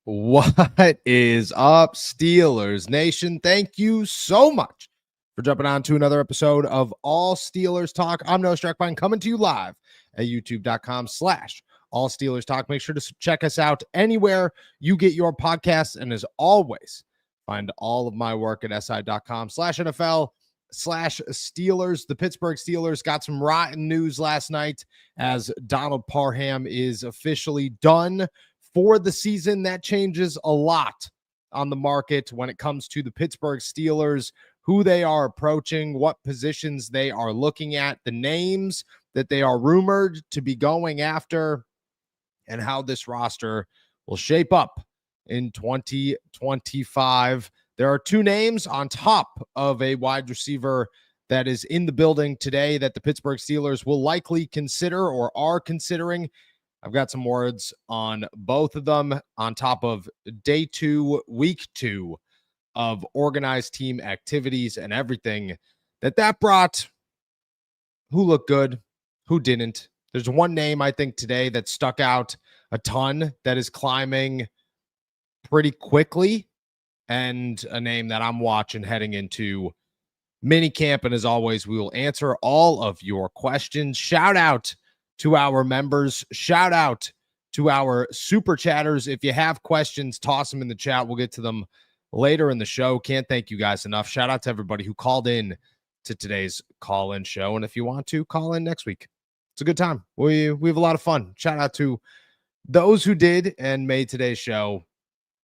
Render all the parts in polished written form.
What is up, Steelers Nation? Thank you so much for jumping on to another episode of All Steelers Talk. I'm Noah Strackbine, coming to you live at youtube.com/All Steelers Talk. Make sure to check us out anywhere you get your podcasts. And as always, find all of my work at si.com/NFL/Steelers. The Pittsburgh Steelers got some rotten news last night as Donald Parham is officially done for the season. That changes a lot on the market when it comes to the Pittsburgh Steelers, who they are approaching, what positions they are looking at, the names that they are rumored to be going after, and how this roster will shape up in 2025. There are two names on top of a wide receiver that is in the building today that the Pittsburgh Steelers will likely consider or are considering. I've got some words on both of them on top of day 2, week 2 of organized team activities and everything that brought. Who looked good, who didn't. There's one name I think today that stuck out a ton that is climbing pretty quickly, and a name that I'm watching heading into minicamp. And as always, we will answer all of your questions. Shout out to our members. Shout out to our super chatters. If you have questions, toss them in the chat. We'll get to them later in the show. Can't thank you guys enough. Shout out to everybody who called in to today's call-in show. And if you want to, call in next week. It's a good time. We have a lot of fun. Shout out to those who did and made today's show,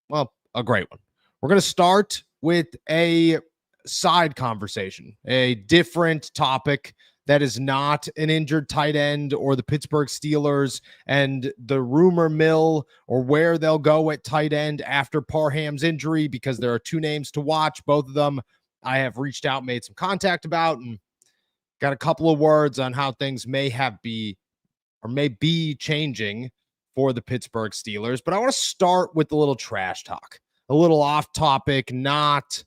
well, a great one. We're going to start with a side conversation, a different topic that is not an injured tight end or the Pittsburgh Steelers and the rumor mill or where they'll go at tight end after Parham's injury, because there are two names to watch. Both of them I have reached out, made some contact about, and got a couple of words on how things may be changing for the Pittsburgh Steelers. But I want to start with a little trash talk, a little off topic, not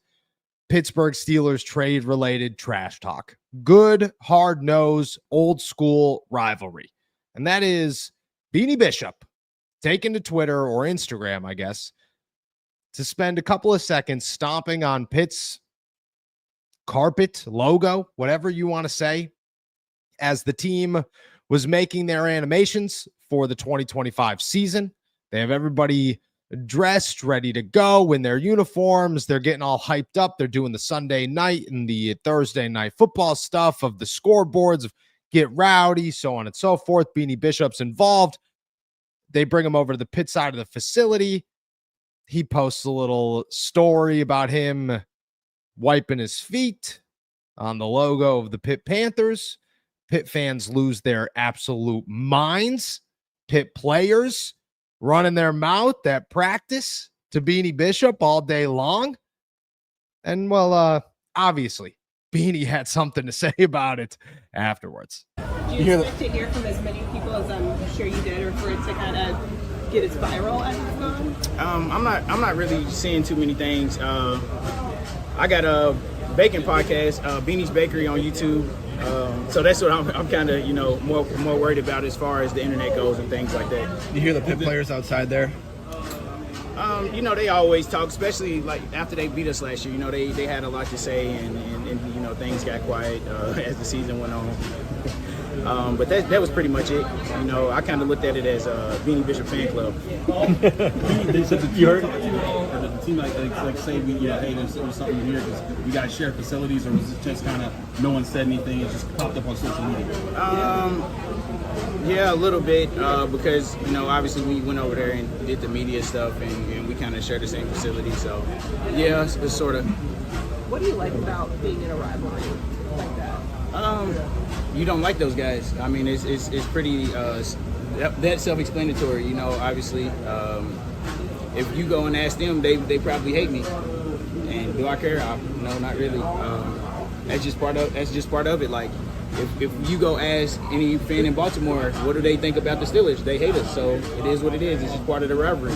Pittsburgh Steelers trade related trash talk. Good, hard nose, old school rivalry. And that is Beanie Bishop taken to Twitter or Instagram, I guess, to spend a couple of seconds stomping on Pitt's carpet, logo, whatever you want to say, as the team was making their animations for the 2025 season. They have everybody dressed, ready to go in their uniforms. They're getting all hyped up. They're doing the Sunday night and the Thursday night football stuff of the scoreboards, of get rowdy, so on and so forth. Beanie Bishop's involved. They bring him over to the pit side of the facility. He posts a little story about him wiping his feet on the logo of the Pitt Panthers. Pitt fans lose their absolute minds. Pitt players running their mouth at practice to Beanie Bishop all day long. And, well, obviously, Beanie had something to say about it afterwards. Do you expect to hear from as many people as I'm sure you did, or for it to kind of get its viral as it's gone? I'm not really seeing too many things. I got a baking podcast, Beanie's Bakery on YouTube. So that's what I'm kind of, more worried about as far as the internet goes and things like that. You hear the Pitt players outside there? They always talk, especially like after they beat us last year. They had a lot to say, and things got quiet as the season went on. But that was pretty much it. I kind of looked at it as a Beanie Bishop fan club. They said that you heard the team like say hey, there's something here because you guys share facilities, or was it just kind of no one said anything, it just popped up on social media? Yeah, a little bit because obviously we went over there and did the media stuff, and we kind of share the same facility. So yeah, it's sort of. What do you like about being in a rivalry like that? You don't like those guys. I mean, it's pretty that's self-explanatory. Obviously, if you go and ask them, they probably hate me. And do I care? No, not really. That's just part of it. Like, if you go ask any fan in Baltimore, what do they think about the Steelers? They hate us. So it is what it is. It's just part of the rivalry.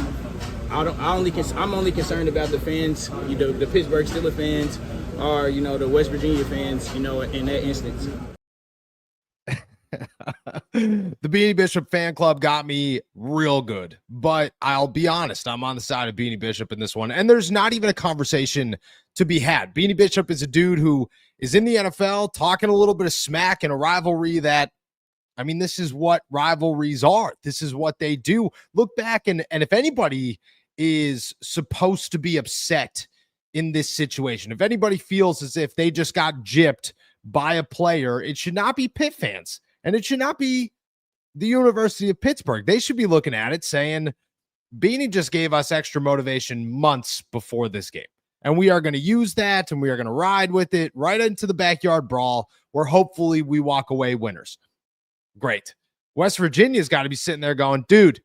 I'm only concerned about the fans, the Pittsburgh Steelers fans, or the West Virginia fans, in that instance. The Beanie Bishop fan club got me real good, but I'll be honest, I'm on the side of Beanie Bishop in this one. And there's not even a conversation to be had. Beanie Bishop is a dude who is in the NFL talking a little bit of smack in a rivalry that, I mean, this is what rivalries are. This is what they do. Look back, and if anybody is supposed to be upset in this situation, if anybody feels as if they just got gypped by a player, it should not be Pitt fans. And it should not be the University of Pittsburgh. They should be looking at it saying, Beanie just gave us extra motivation months before this game. And we are going to use that, and we are going to ride with it right into the backyard brawl where hopefully we walk away winners. Great. West Virginia's got to be sitting there going, dude,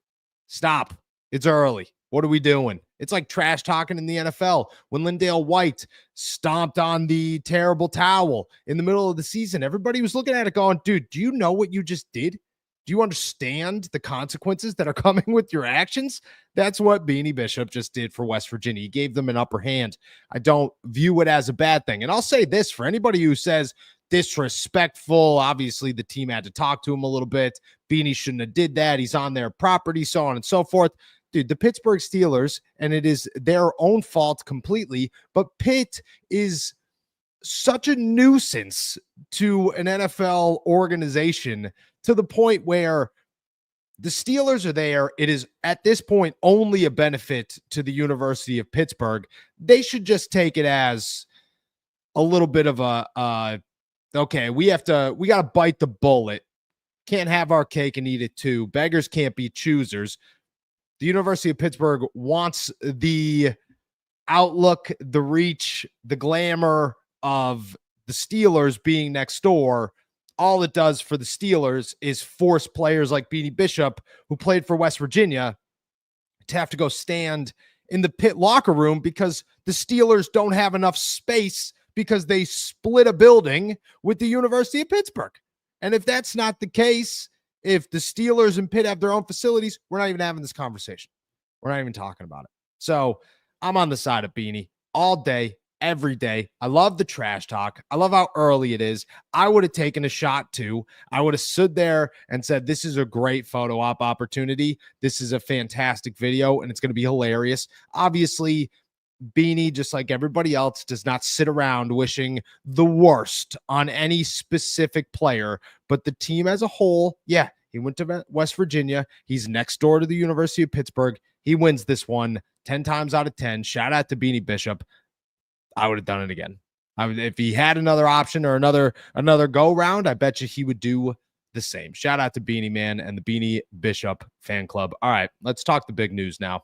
stop. It's early. What are we doing? It's like trash talking in the NFL when Lindale White stomped on the terrible towel in the middle of the season. Everybody was looking at it going, dude, do you know what you just did? Do you understand the consequences that are coming with your actions? That's what Beanie Bishop just did for West Virginia. He gave them an upper hand. I don't view it as a bad thing. And I'll say this for anybody who says disrespectful, obviously the team had to talk to him a little bit. Beanie shouldn't have did that. He's on their property, so on and so forth. Dude, the Pittsburgh Steelers, and it is their own fault completely, but Pitt is such a nuisance to an NFL organization to the point where the Steelers are there. It is at this point only a benefit to the University of Pittsburgh. They should just take it as a little bit of okay, we got to bite the bullet. Can't have our cake and eat it too. Beggars can't be choosers. The University of Pittsburgh wants the outlook, the reach, the glamour of the Steelers being next door. All it does for the Steelers is force players like Beanie Bishop, who played for West Virginia, to have to go stand in the Pitt locker room because the Steelers don't have enough space because they split a building with the University of Pittsburgh. And if that's not the case, if the Steelers and Pitt have their own facilities, we're not even having this conversation. We're not even talking about it. So I'm on the side of Beanie all day, every day. I love the trash talk. I love how early it is. I would have taken a shot too. I would have stood there and said, this is a great photo op opportunity. This is a fantastic video, and it's going to be hilarious. Obviously, Beanie, just like everybody else, does not sit around wishing the worst on any specific player, but the team as a whole, yeah, he went to West Virginia. He's next door to the University of Pittsburgh. He wins this one 10 times out of 10. Shout out to Beanie Bishop. I would have done it again. If he had another option or another go round, I bet you he would do the same. Shout out to Beanie Man and the Beanie Bishop fan club. All right, let's talk the big news now.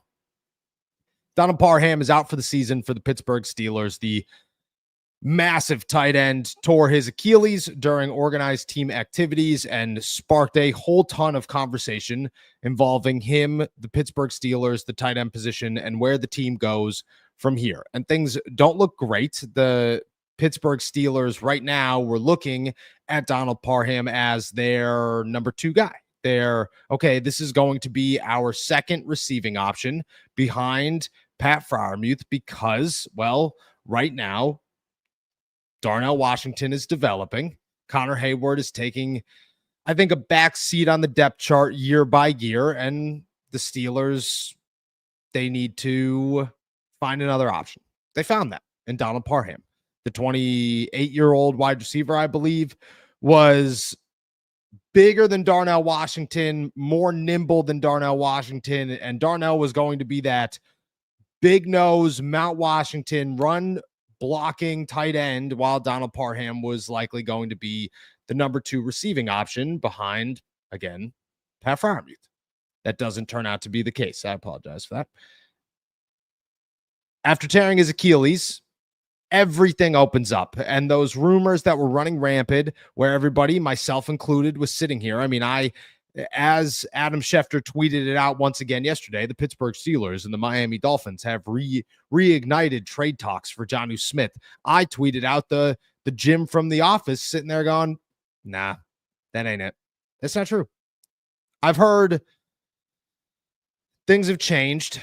Donald Parham is out for the season for the Pittsburgh Steelers. The massive tight end tore his Achilles during organized team activities and sparked a whole ton of conversation involving him, the Pittsburgh Steelers, the tight end position, and where the team goes from here. And things don't look great. The Pittsburgh Steelers right now, we're looking at Donald Parham as their number 2 guy. Okay, this is going to be our second receiving option behind Pat Freiermuth because, well, right now, Darnell Washington is developing. Connor Hayward is taking, I think, a back seat on the depth chart year by year, and the Steelers, they need to find another option. They found that in Donald Parham. The 28-year-old wide receiver, I believe, was bigger than Darnell Washington, more nimble than Darnell Washington, and Darnell was going to be that big nose, Mount Washington, run blocking tight end, while Donald Parham was likely going to be the number 2 receiving option behind, again, Pat Freiermuth. That doesn't turn out to be the case. I apologize for that. After tearing his Achilles, everything opens up, and those rumors that were running rampant where everybody, myself included, was sitting here. I mean, as Adam Schefter tweeted it out once again yesterday, the Pittsburgh Steelers and the Miami Dolphins have reignited trade talks for Jonnu Smith. I tweeted out the Jim from The Office sitting there going, nah, that ain't it. That's not true. I've heard things have changed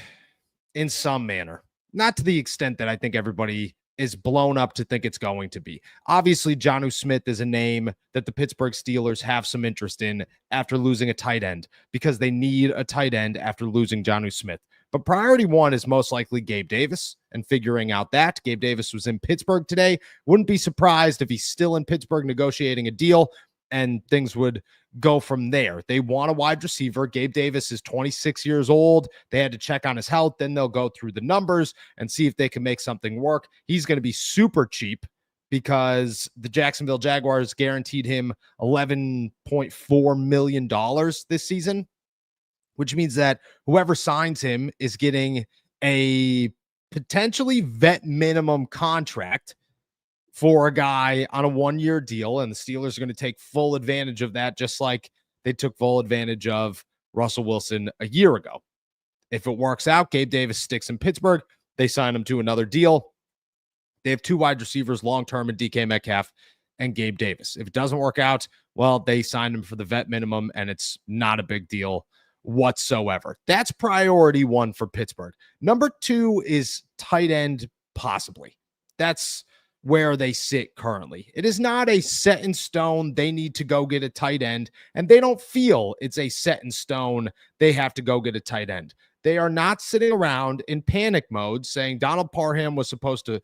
in some manner. Not to the extent that I think everybody is blown up to think it's going to be. Obviously, Jonnu Smith is a name that the Pittsburgh Steelers have some interest in after losing a tight end, because they need a tight end after losing Jonnu Smith. But priority one is most likely Gabe Davis and figuring out that. Gabe Davis was in Pittsburgh today. Wouldn't be surprised if he's still in Pittsburgh negotiating a deal, and things would go from there. They want a wide receiver. Gabe Davis is 26 years old. They had to check on his health. Then they'll go through the numbers and see if they can make something work. He's going to be super cheap, because the Jacksonville Jaguars guaranteed him $11.4 million this season, which means that whoever signs him is getting a potentially vet minimum contract for a guy on a 1-year deal. And the Steelers are going to take full advantage of that, just like they took full advantage of Russell Wilson a year ago. If it works out, Gabe Davis sticks in Pittsburgh. They sign him to another deal. They have 2 wide receivers long-term in DK Metcalf and Gabe Davis. If it doesn't work out, well, they signed him for the vet minimum, and it's not a big deal whatsoever. That's priority one for Pittsburgh. Number 2 is tight end, possibly. That's where they sit currently. It is not a set in stone. They need to go get a tight end, and they don't feel it's a set in stone. They have to go get a tight end. They are not sitting around in panic mode saying Donald Parham was supposed to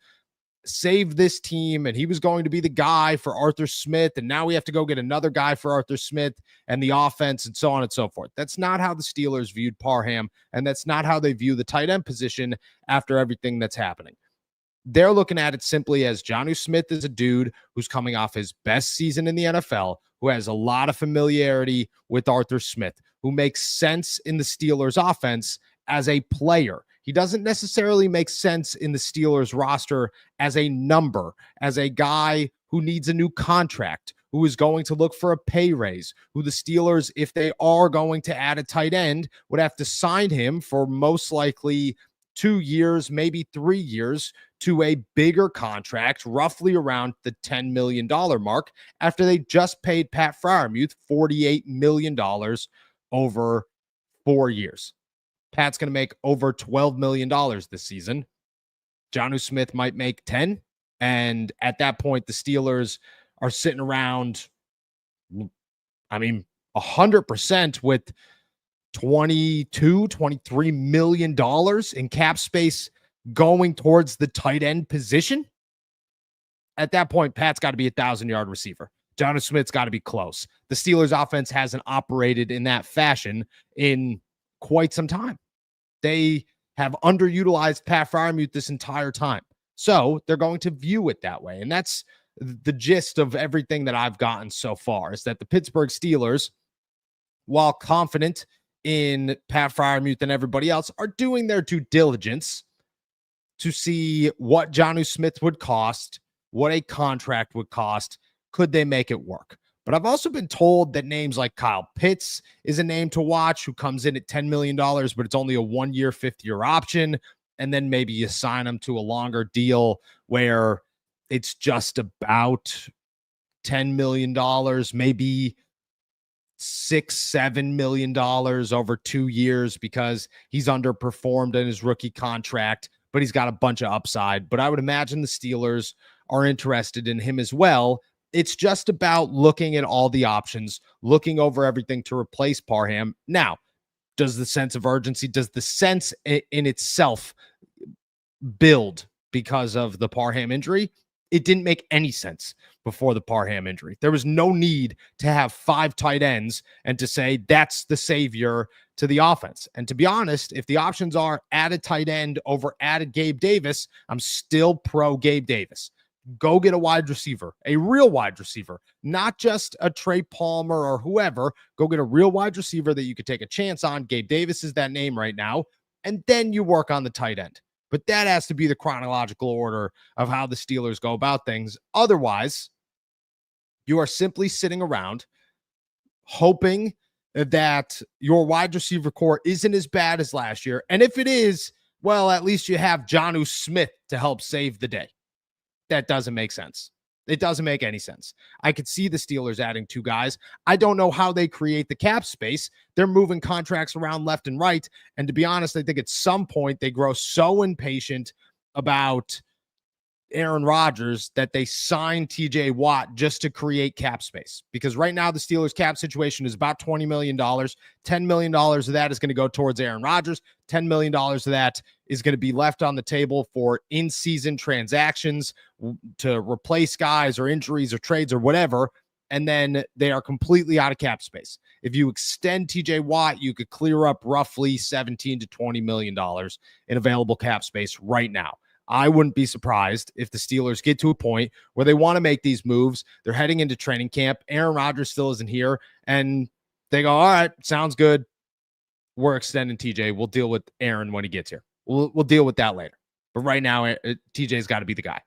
save this team and he was going to be the guy for Arthur Smith, and now we have to go get another guy for Arthur Smith and the offense and so on and so forth. That's not how the Steelers viewed Parham, and that's not how they view the tight end position after everything that's happening. They're looking at it simply as Jonnu Smith is a dude who's coming off his best season in the NFL, who has a lot of familiarity with Arthur Smith, who makes sense in the Steelers offense as a player. He doesn't necessarily make sense in the Steelers roster as a number, as a guy who needs a new contract, who is going to look for a pay raise, who the Steelers, if they are going to add a tight end, would have to sign him for most likely 2 years, maybe 3 years, to a bigger contract, roughly around the $10 million mark, after they just paid Pat Freiermuth $48 million over 4 years. Pat's going to make over $12 million this season. Jonnu Smith might make 10. And at that point, the Steelers are sitting around, 100% with $23 million in cap space going towards the tight end position. At that point, Pat's got to be a 1,000-yard receiver. Jonnu Smith's got to be close. The Steelers offense hasn't operated in that fashion in quite some time. They have underutilized Pat Freiermuth this entire time. So they're going to view it that way. And that's the gist of everything that I've gotten so far, is that the Pittsburgh Steelers, while confident in Pat Freiermuth and everybody else, are doing their due diligence to see what Jonnu Smith would cost, what a contract would cost. Could they make it work? But I've also been told that names like Kyle Pitts is a name to watch, who comes in at $10 million, but it's only a 1-year, 5th-year option. And then maybe you sign him to a longer deal where it's just about $10 million, maybe $6-7 million over 2 years, because he's underperformed in his rookie contract, but he's got a bunch of upside. But I would imagine the Steelers are interested in him as well. It's just about looking at all the options, looking over everything to replace Parham. Now, does the sense of urgency, does the sense in itself build because of the Parham injury? It didn't make any sense before the Parham injury. There was no need to have 5 tight ends and to say that's the savior to the offense. And to be honest, if the options are add a tight end over add a Gabe Davis, I'm still pro Gabe Davis. Go get a wide receiver, a real wide receiver, not just a Trey Palmer or whoever. Go get a real wide receiver that you could take a chance on. Gabe Davis is that name right now. And then you work on the tight end. But that has to be the chronological order of how the Steelers go about things. Otherwise, you are simply sitting around hoping that your wide receiver core isn't as bad as last year. And if it is, well, at least you have Jonnu Smith to help save the day. That doesn't make sense. It doesn't make any sense. I could see the Steelers adding 2 guys. I don't know how they create the cap space. They're moving contracts around left and right. And to be honest, I think at some point they grow so impatient about Aaron Rodgers that they signed TJ Watt just to create cap space, because right now the Steelers cap situation is about $20 million. $10 million of that is going to go towards Aaron Rodgers. $10 million of that is going to be left on the table for in-season transactions to replace guys or injuries or trades or whatever. And then they are completely out of cap space. If you extend TJ Watt, you could clear up roughly $17 to $20 million in available cap space right now. I wouldn't be surprised if the Steelers get to a point where they want to make these moves. They're heading into training camp. Aaron Rodgers still isn't here. And they go, all right, sounds good. We're extending TJ. We'll deal with Aaron when he gets here. We'll deal with that later. But right now, TJ's got to be the guy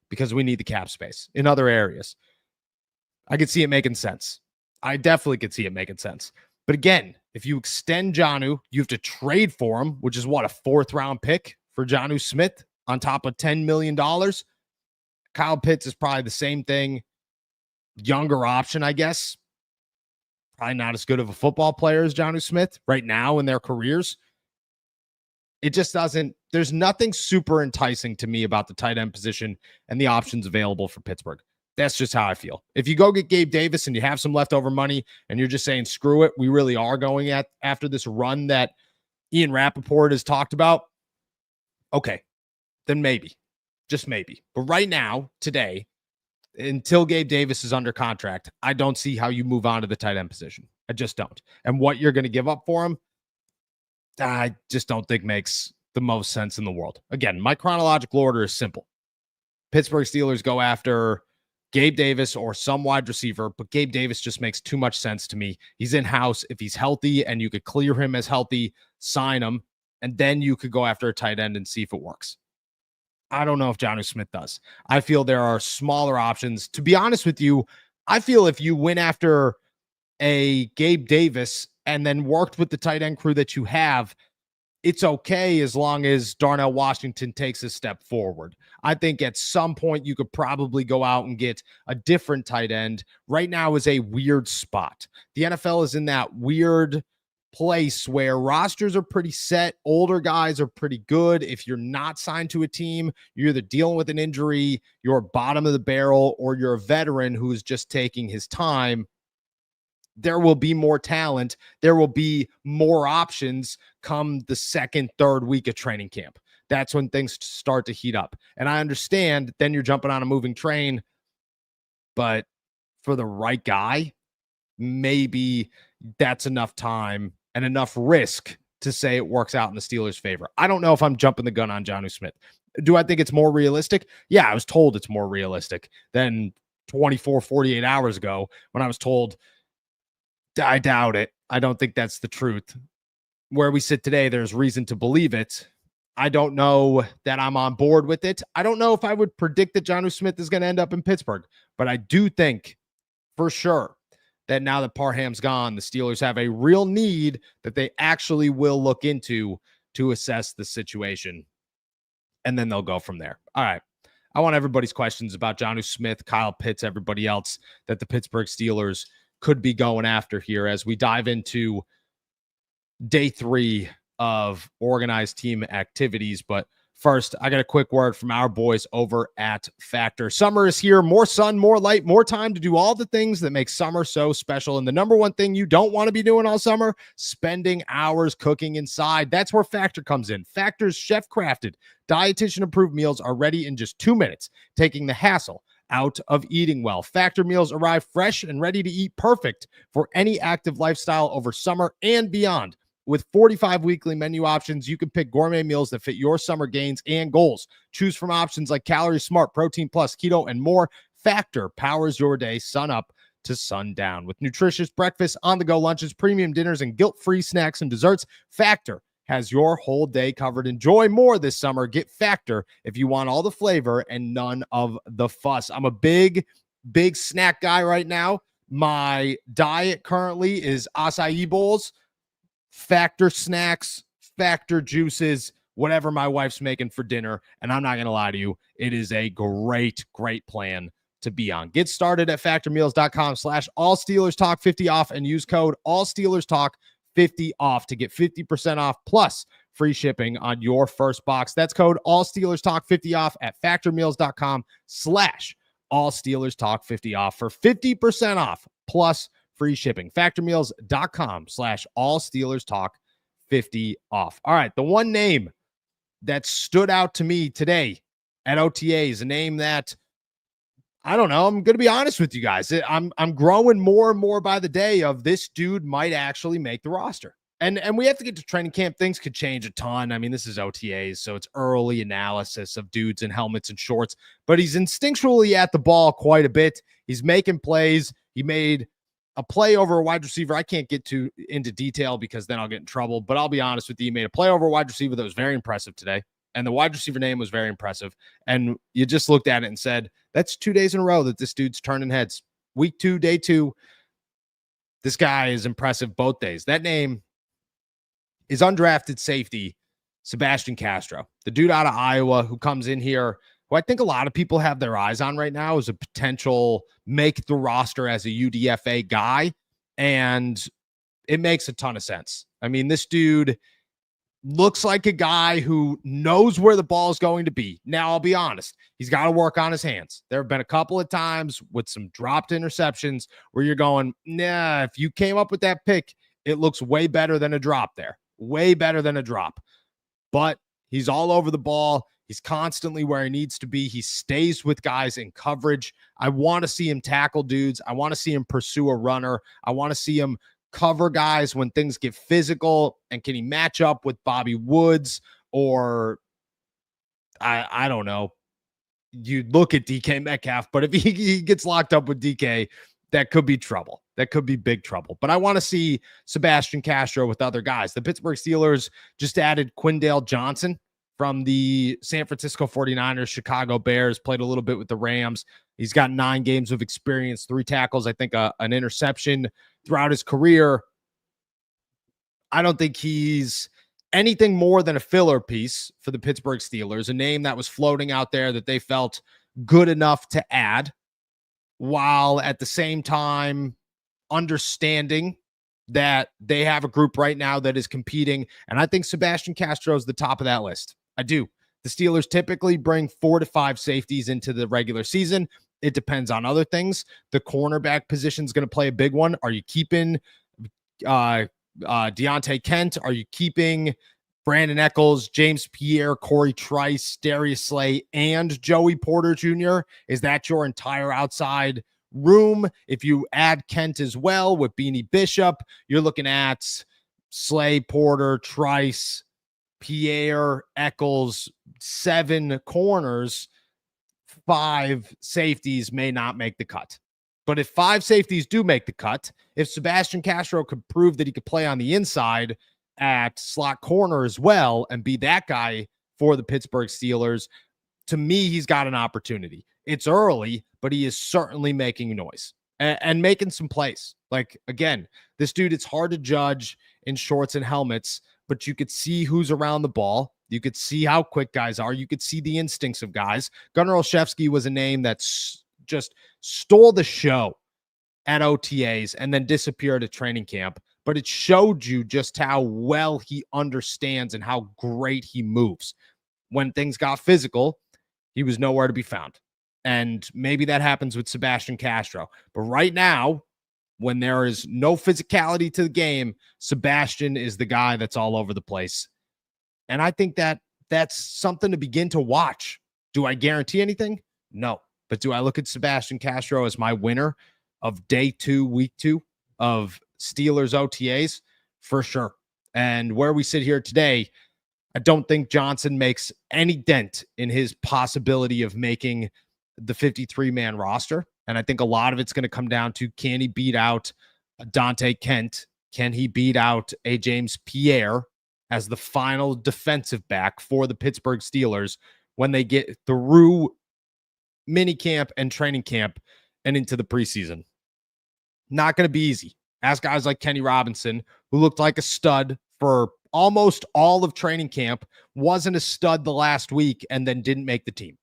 because we need the cap space in other areas. I could see it making sense. I definitely could see it making sense. But again, if you extend Jonnu, you have to trade for him, which is what, a 4th-round pick for Jonnu Smith on top of $10 million. Kyle Pitts is probably the same thing. Younger option, I guess. Probably not as good of a football player as Jonnu Smith right now in their careers. It just doesn't, there's nothing super enticing to me about the tight end position and the options available for Pittsburgh. That's just how I feel. If you go get Gabe Davis and you have some leftover money and you're just saying, screw it, we really are going after this run that Ian Rappaport has talked about, okay, then maybe, just maybe. But right now, today, until Gabe Davis is under contract, I don't see how you move on to the tight end position. I just don't. And what you're going to give up for him, I just don't think makes the most sense in the world. Again, my chronological order is simple. Pittsburgh Steelers go after Gabe Davis or some wide receiver, but Gabe Davis just makes too much sense to me. He's in-house. If he's healthy and you could clear him as healthy, sign him, and then you could go after a tight end and see if it works. I don't know if Jonnu Smith does. I feel there are smaller options. To be honest with you, I feel if you went after a Gabe Davis and then worked with the tight end crew that you have, it's okay as long as Darnell Washington takes a step forward. I think at some point you could probably go out and get a different tight end. Right now is a weird spot. The NFL is in that weird place where rosters are pretty set. Older guys are pretty good. If you're not signed to a team, you're either dealing with an injury, you're bottom of the barrel, or you're a veteran who's just taking his time. There will be more talent. There will be more options come the 2nd, 3rd week of training camp. That's when things start to heat up. And I understand then you're jumping on a moving train, but for the right guy, maybe that's enough time and enough risk to say it works out in the Steelers' favor. I don't know if I'm jumping the gun on Jonnu Smith. Do I think it's more realistic? Yeah, I was told it's more realistic than 24, 48 hours ago when I was told, I doubt it. I don't think that's the truth. Where we sit today, there's reason to believe it. I don't know that I'm on board with it. I don't know if I would predict that Jonnu Smith is going to end up in Pittsburgh, but I do think for sure that now that Parham's gone, the Steelers have a real need that they actually will look into to assess the situation, and then they'll go from there. All right. I want everybody's questions about Jonnu Smith, Kyle Pitts, everybody else that the Pittsburgh Steelers could be going after here as we dive into day 3 of organized team activities. But first, I got a quick word from our boys over at Factor. Summer is here. More sun, more light, more time to do all the things that make summer so special. And the number one thing you don't want to be doing all summer, spending hours cooking inside. That's where Factor comes in. Factor's chef-crafted, dietitian-approved meals are ready in just 2 minutes, taking the hassle out of eating well. Factor meals arrive fresh and ready to eat, perfect for any active lifestyle over summer and beyond. With 45 weekly menu options, you can pick gourmet meals that fit your summer gains and goals. Choose from options like Calorie Smart, Protein Plus, Keto, and more. Factor powers your day sun up to sundown. With nutritious breakfasts, on-the-go lunches, premium dinners, and guilt-free snacks and desserts, Factor has your whole day covered. Enjoy more this summer. Get Factor if you want all the flavor and none of the fuss. I'm a big snack guy right now. My diet currently is acai bowls, Factor snacks, Factor juices, whatever my wife's making for dinner. And I'm not going to lie to you, it is a great plan to be on. Get started at factormeals.com/allsteelerstalk50 off and use code allsteelerstalk50 off to get 50% off plus free shipping on your first box. That's code AllSteelersTalk50off at factormeals.com/AllSteelersTalk50off for 50% off plus free shipping. Factormeals.com/AllSteelersTalk50off. All right, the one name that stood out to me today at OTAs, a name that I don't know. I'm going to be honest with you guys. I'm growing more and more by the day of this dude might actually make the roster. And we have to get to training camp. Things could change a ton. I mean, this is OTAs, so it's early analysis of dudes in helmets and shorts, but he's instinctually at the ball quite a bit. He's making plays. He made a play over a wide receiver. I can't get too into detail because then I'll get in trouble, but I'll be honest with you. He made a play over a wide receiver that was very impressive today. And the wide receiver name was very impressive. And you just looked at it and said, that's 2 days in a row that this dude's turning heads. Week 2, day 2, this guy is impressive both days. That name is undrafted safety, Sebastian Castro, the dude out of Iowa who comes in here, who I think a lot of people have their eyes on right now as a potential make the roster as a UDFA guy. And it makes a ton of sense. I mean, this dude looks like a guy who knows where the ball is going to be. Now, I'll be honest. He's got to work on his hands. There have been a couple of times with some dropped interceptions where you're going, nah, if you came up with that pick, it looks way better than a drop there. Way better than a drop. But he's all over the ball. He's constantly where he needs to be. He stays with guys in coverage. I want to see him tackle dudes. I want to see him pursue a runner. I want to see him cover guys when things get physical. And can he match up with Bobby Woods or I don't know. You look at DK Metcalf, but if he gets locked up with DK, that could be trouble. That could be big trouble. But I want to see Sebastian Castro with other guys. The Pittsburgh Steelers just added Quindale Johnson from the San Francisco 49ers, Chicago Bears, played a little bit with the Rams. He's got 9 games of experience, 3 tackles, I think an interception throughout his career. I don't think he's anything more than a filler piece for the Pittsburgh Steelers, a name that was floating out there that they felt good enough to add, while at the same time understanding that they have a group right now that is competing. And I think Sebastian Castro is the top of that list. I do. The Steelers typically bring 4 to 5 safeties into the regular season. It depends on other things. The cornerback position is going to play a big one. Are you keeping Deontay Kent? Are you keeping Brandon Eccles, James Pierre, Corey Trice, Darius Slay, and Joey Porter Jr.? Is that your entire outside room? If you add Kent as well with Beanie Bishop, you're looking at Slay, Porter, Trice, Pierre, Eccles, 7 corners. 5 safeties may not make the cut. But if 5 safeties do make the cut, if Sebastian Castro could prove that he could play on the inside at slot corner as well and be that guy for the Pittsburgh Steelers, to me, he's got an opportunity. It's early, but he is certainly making noise and making some plays. Like, again, this dude, it's hard to judge in shorts and helmets, but you could see who's around the ball. You could see how quick guys are. You could see the instincts of guys. Gunnar Olszewski was a name that's just stole the show at OTAs and then disappeared at training camp. But it showed you just how well he understands and how great he moves. When things got physical, he was nowhere to be found. And maybe that happens with Sebastian Castro. But right now, when there is no physicality to the game, Sebastian is the guy that's all over the place. And I think that that's something to begin to watch. Do I guarantee anything? No. But do I look at Sebastian Castro as my winner of day 2, week 2 of Steelers OTAs? For sure. And where we sit here today, I don't think Johnson makes any dent in his possibility of making the 53-man roster. And I think a lot of it's going to come down to, can he beat out Dante Kent? Can he beat out a James Pierre as the final defensive back for the Pittsburgh Steelers when they get through minicamp and training camp and into the preseason? Not going to be easy. Ask guys like Kenny Robinson, who looked like a stud for almost all of training camp, wasn't a stud the last week, and then didn't make the team.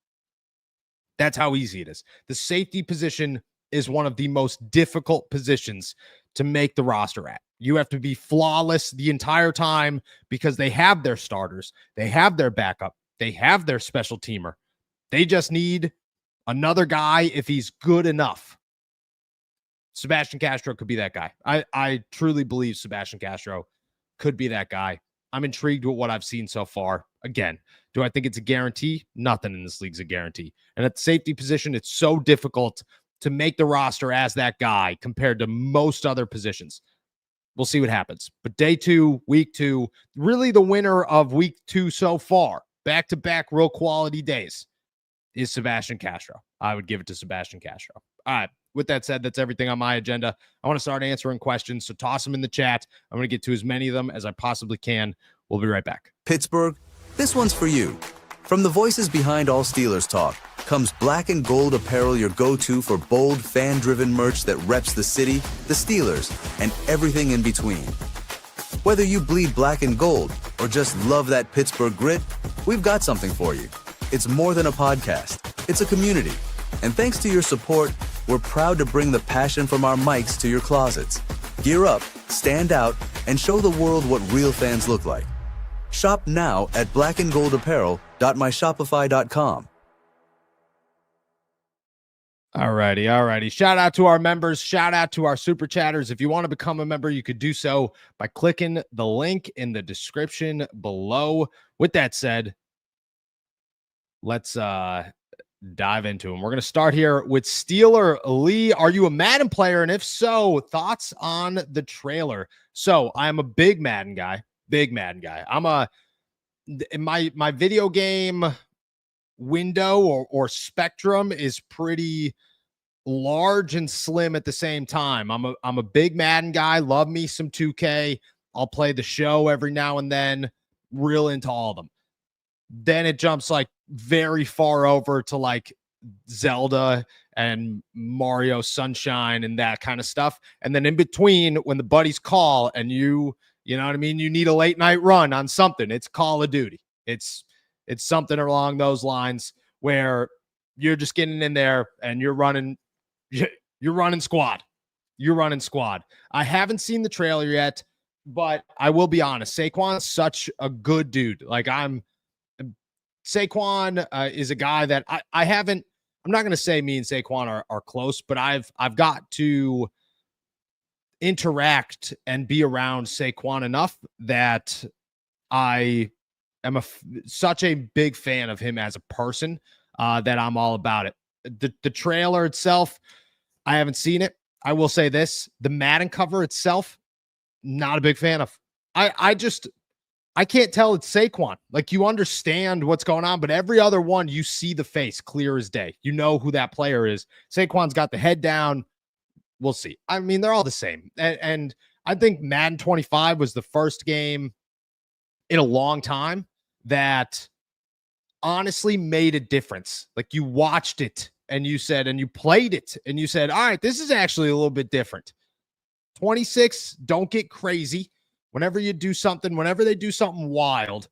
That's how easy it is. The safety position is one of the most difficult positions to make the roster at. You have to be flawless the entire time because they have their starters, they have their backup, they have their special teamer. They just need another guy if he's good enough. Sebastian Castro could be that guy. I truly believe Sebastian Castro could be that guy. I'm intrigued with what I've seen so far. Again, do I think it's a guarantee? Nothing in this league's a guarantee. And at the safety position, it's so difficult to make the roster as that guy compared to most other positions. We'll see what happens. But day 2, week 2, really the winner of week 2 so far, back-to-back real quality days, is Sebastian Castro. I would give it to Sebastian Castro. All right. With that said, that's everything on my agenda. I want to start answering questions, so toss them in the chat. I'm going to get to as many of them as I possibly can. We'll be right back. Pittsburgh, this one's for you. From the voices behind all Steelers talk comes black and gold apparel, your go-to for bold, fan-driven merch that reps the city, the Steelers, and everything in between. Whether you bleed black and gold or just love that Pittsburgh grit, we've got something for you. It's more than a podcast. It's a community. And thanks to your support, we're proud to bring the passion from our mics to your closets. Gear up, stand out, and show the world what real fans look like. Shop now at blackandgoldapparel.myshopify.com. Alrighty. Shout out to our members. Shout out to our super chatters. If you want to become a member, you could do so by clicking the link in the description below. With that said, let's dive into them. We're going to start here with Steeler Lee. Are you a Madden player? And if so, thoughts on the trailer? So I am a big Madden guy. My video game window or spectrum is pretty large and slim at the same time. I'm a big Madden guy. Love me some 2K. I'll play the show every now and then. Real into all of them. Then it jumps like very far over to like Zelda and Mario Sunshine and that kind of stuff. And then in between, when the buddies call and you know what I mean, you need a late night run on something, it's Call of Duty. It's something along those lines where you're just getting in there and you're running squad. I haven't seen the trailer yet, but I will be honest. Saquon's such a good dude. Like Saquon is a guy that I'm not going to say me and Saquon are close, but I've got to interact and be around Saquon enough that I am such a big fan of him as a person that I'm all about it. The trailer itself, I haven't seen it. I will say this, the Madden cover itself, not a big fan of. I can't tell it's Saquon. Like, you understand what's going on, but every other one, you see the face clear as day. You know who that player is. Saquon's got the head down. We'll see. I mean, they're all the same. And I think Madden 25 was the first game in a long time that honestly made a difference. Like, you watched it and you said, and you played it and you said, all right, this is actually a little bit different. 26, don't get crazy. Whenever they do something wild,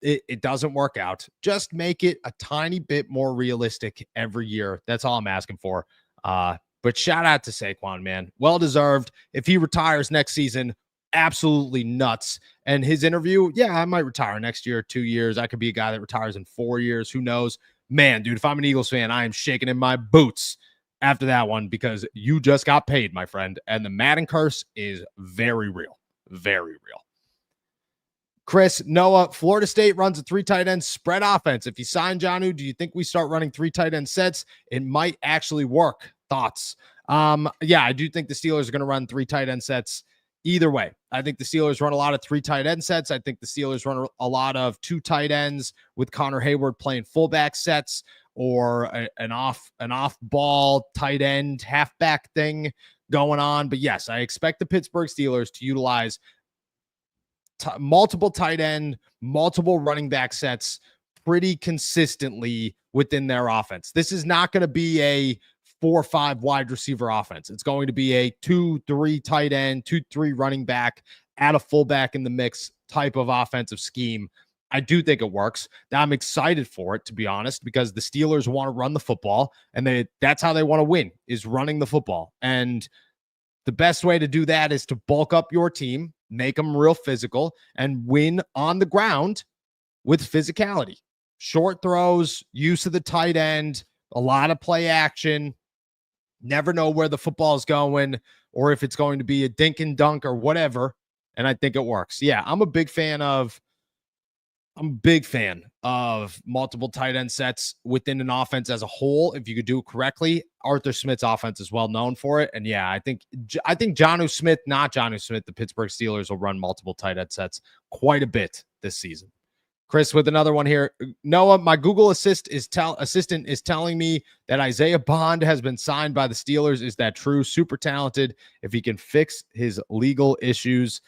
it doesn't work out. Just make it a tiny bit more realistic every year. That's all I'm asking for. But shout out to Saquon, man. Well-deserved. If he retires next season, absolutely nuts. And his interview, yeah, I might retire next year, 2 years. I could be a guy that retires in 4 years. Who knows? Man, dude, if I'm an Eagles fan, I am shaking in my boots after that one because you just got paid, my friend. And the Madden curse is very real. Very real. Chris, Noah, Florida State runs a 3 tight end spread offense. If you sign Jonnu, do you think we start running 3 tight end sets? It might actually work. Thoughts? Yeah, I do think the Steelers are going to run 3 tight end sets either way. I think the Steelers run a lot of 3 tight end sets. I think the Steelers run a lot of 2 tight ends with Connor Hayward playing fullback sets or an off ball tight end halfback thing going on. But yes, I expect the Pittsburgh Steelers to utilize multiple tight end, multiple running back sets pretty consistently within their offense. This is not going to be a 4 or 5 wide receiver offense. It's going to be a 2-3 tight end, 2-3 running back, add a fullback in the mix type of offensive scheme. I do think it works. I'm excited for it, to be honest, because the Steelers want to run the football, and that's how they want to win, is running the football. And the best way to do that is to bulk up your team, make them real physical, and win on the ground with physicality. Short throws, use of the tight end, a lot of play action. Never know where the football is going or if it's going to be a dink and dunk or whatever. And I think it works. Yeah, I'm a big fan of multiple tight end sets within an offense as a whole. If you could do it correctly, Arthur Smith's offense is well known for it. And yeah, I think Jonnu Smith, the Pittsburgh Steelers will run multiple tight end sets quite a bit this season. Chris with another one here. Noah, my Google assistant is telling me that Isaiah Bond has been signed by the Steelers. Is that true? Super talented. If he can fix his legal issues.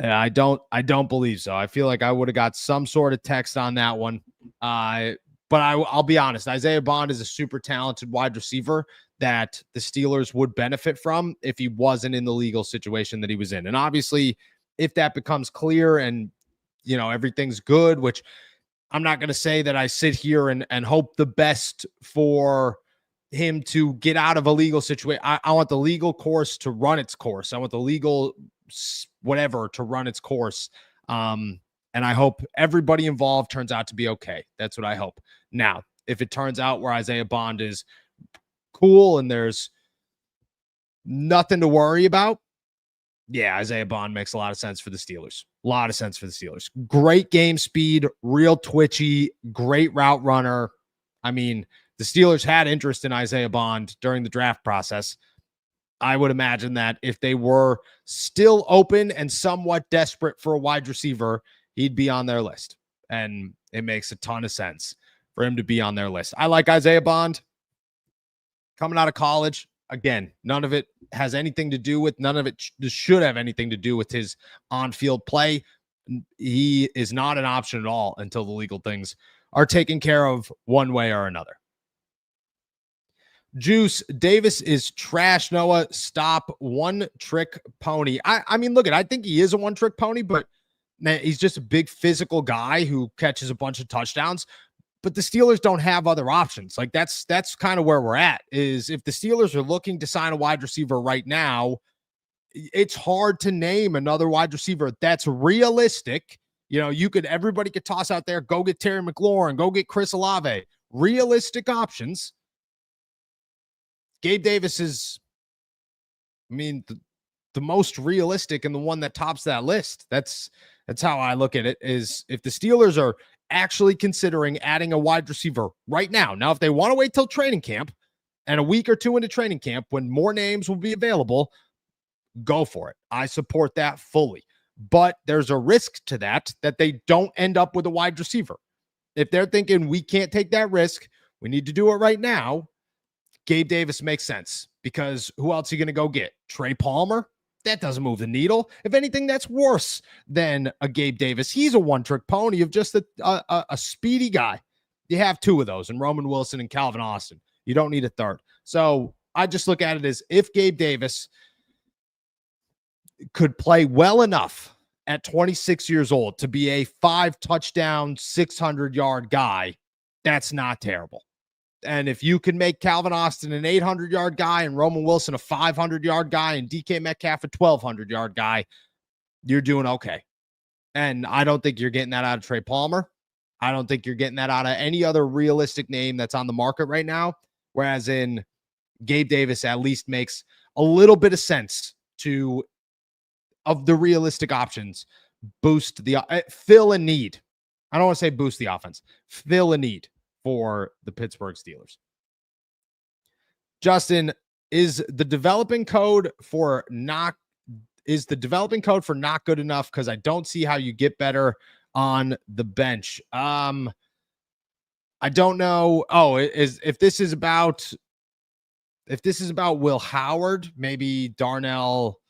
I don't believe so. I feel like I would have got some sort of text on that one. But I'll be honest. Isaiah Bond is a super talented wide receiver that the Steelers would benefit from if he wasn't in the legal situation that he was in. And obviously, if that becomes clear and everything's good, which I'm not going to say that I sit here and hope the best for him to get out of a legal situation. I want the legal course to run its course. I want the legal whatever to run its course. And I hope everybody involved turns out to be okay. That's what I hope. Now, if it turns out where Isaiah Bond is cool and there's nothing to worry about, yeah, Isaiah Bond makes a lot of sense for the Steelers. A lot of sense for the Steelers. Great game speed, real twitchy, great route runner. I mean, the Steelers had interest in Isaiah Bond during the draft process. I would imagine that if they were still open and somewhat desperate for a wide receiver, he'd be on their list. And it makes a ton of sense for him to be on their list. I like Isaiah Bond coming out of college. Again, none of it has anything to do with, none of it should have anything to do with his on-field play. He is not an option at all until the legal things are taken care of one way or another. Juice, Davis is trash, Noah. Stop. One-trick pony. I mean, look, I think he is a one-trick pony, but he's just a big physical guy who catches a bunch of touchdowns. But the Steelers don't have other options. Like that's kind of where we're at, is if the Steelers are looking to sign a wide receiver right now, it's hard to name another wide receiver that's realistic. Everybody could toss out there, go get Terry McLaurin, go get Chris Olave. Realistic options. Gabe Davis is, the most realistic and the one that tops that list. That's how I look at it, is if the Steelers are actually considering adding a wide receiver right now. Now, if they want to wait till training camp and a week or two into training camp when more names will be available, go for it. I support that fully. But there's a risk to that they don't end up with a wide receiver. If they're thinking we can't take that risk, we need to do it right now, Gabe Davis makes sense, because who else are you going to go get? Trey Palmer? That doesn't move the needle. If anything, that's worse than a Gabe Davis. He's a one-trick pony of just a speedy guy. You have two of those, in Roman Wilson and Calvin Austin. You don't need a third. So I just look at it as, if Gabe Davis could play well enough at 26 years old to be a 5-touchdown, 600-yard guy, that's not terrible. And if you can make Calvin Austin an 800-yard guy and Roman Wilson a 500-yard guy and DK Metcalf a 1,200-yard guy, you're doing okay. And I don't think you're getting that out of Trey Palmer. I don't think you're getting that out of any other realistic name that's on the market right now. Whereas in Gabe Davis at least makes a little bit of sense of the realistic options, boost the fill a need. I don't want to say boost the offense, fill a need for the Pittsburgh Steelers. Justin, is the developing code for not good enough? Because I don't see how you get better on the bench. I don't know. Oh, if this is about Will Howard, maybe Darnell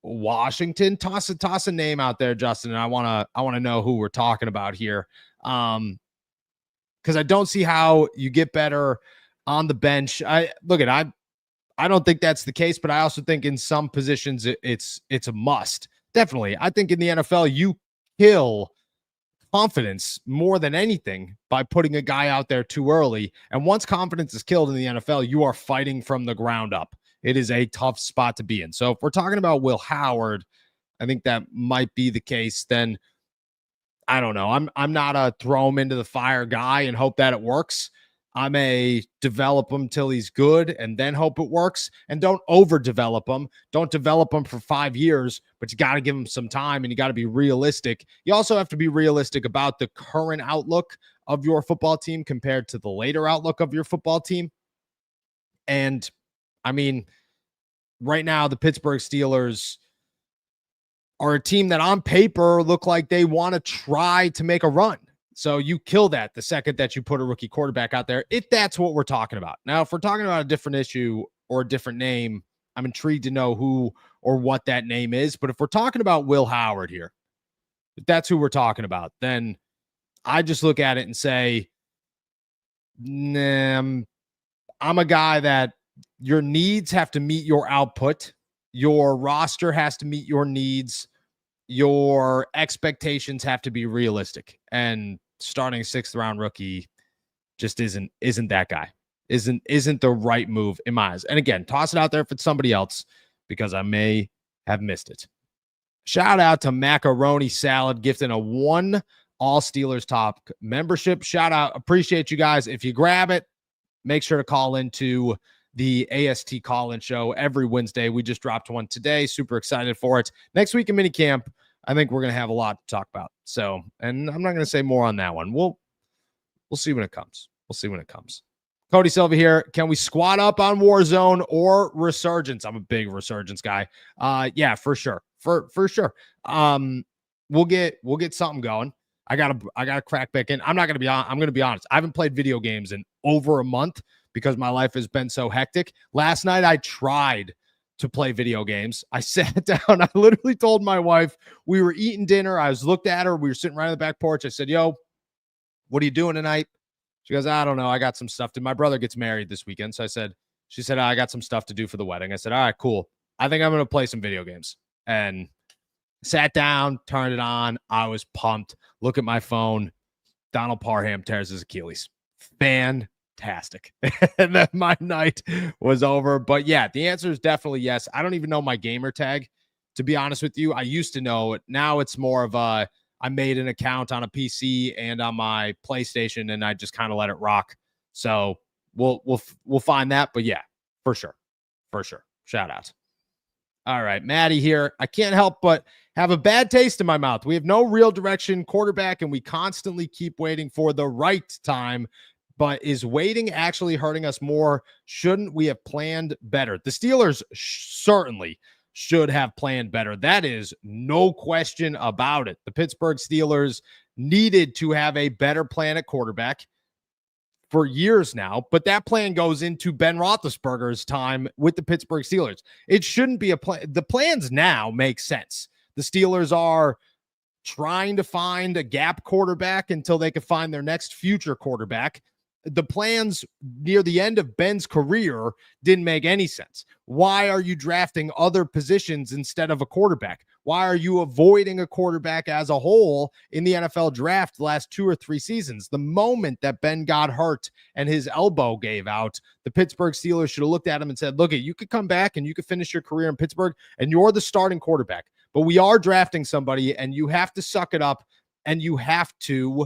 Washington, toss a name out there, Justin. And I want to know who we're talking about here. Because I don't see how you get better on the bench. I don't think that's the case, but I also think in some positions it's a must. Definitely. I think in the NFL, you kill confidence more than anything by putting a guy out there too early. And once confidence is killed in the NFL, you are fighting from the ground up. it is a tough spot to be in. So if we're talking about Will Howard, I think that might be the case. Then I don't know. I'm not a throw him into the fire guy and hope that it works. I'm a develop him till he's good and then hope it works. And don't overdevelop him. Don't develop him for 5 years, but you got to give him some time and you got to be realistic. You also have to be realistic about the current outlook of your football team compared to the later outlook of your football team. And I mean, right now, the Pittsburgh Steelers are a team that on paper look like they want to try to make a run. So you kill that the second that you put a rookie quarterback out there, if that's what we're talking about. Now, if we're talking about a different issue or a different name, I'm intrigued to know who or what that name is. But if we're talking about Will Howard here, if that's who we're talking about, then I just look at it and say, nah, I'm a guy that your needs have to meet your output. Your roster has to meet your needs. Your expectations have to be realistic. And starting a 6th round rookie just isn't that guy. Isn't the right move in my eyes. And again, toss it out there if it's somebody else because I may have missed it. Shout out to Macaroni Salad gifting a 1 All Steelers Talk membership. Shout out. Appreciate you guys. If you grab it, make sure to call into the AST call-in show every Wednesday. We just dropped one today. Super excited for it. Next week in minicamp, I think we're going to have a lot to talk about. So, and I'm not going to say more on that one. We'll see when it comes. We'll see when it comes. Cody Silva here. Can we squat up on Warzone or Resurgence? I'm a big Resurgence guy. Yeah, for sure. For sure. We'll get something going. I gotta crack back in. I'm going to be honest. I haven't played video games in over a month because my life has been so hectic. Last night I tried to play video games. I sat down. I literally told my wife, we were eating dinner. I was looked at her. We were sitting right on the back porch. I said, yo, what are you doing tonight? She goes, I don't know. I got some stuff to. My brother gets married this weekend. So she said, I got some stuff to do for the wedding. I said, all right, cool. I think I'm going to play some video games. And sat down, turned it on. I was pumped. Look at my phone. Donald Parham tears his Achilles. Fantastic. And then my night was over. But yeah, the answer is definitely yes. I don't even know my gamer tag, to be honest with you. I used to know it. Now it's more of a, I made an account on a PC and on my PlayStation, and I just kind of let it rock. So we'll find that. But yeah, for sure. Shout out. All right, Maddie here. I can't help but have a bad taste in my mouth. We have no real direction quarterback, and we constantly keep waiting for the right time. But is waiting actually hurting us more? Shouldn't we have planned better? The Steelers certainly should have planned better. That is no question about it. The Pittsburgh Steelers needed to have a better plan at quarterback for years now, but that plan goes into Ben Roethlisberger's time with the Pittsburgh Steelers. It shouldn't be a plan. The plans now make sense. The Steelers are trying to find a gap quarterback until they can find their next future quarterback. The plans near the end of Ben's career didn't make any sense. Why are you drafting other positions instead of a quarterback? Why are you avoiding a quarterback as a whole in the NFL draft the last 2 or 3 seasons? The moment that Ben got hurt and his elbow gave out, the Pittsburgh Steelers should have looked at him and said, look, you could come back and you could finish your career in Pittsburgh and you're the starting quarterback. But we are drafting somebody and you have to suck it up and you have to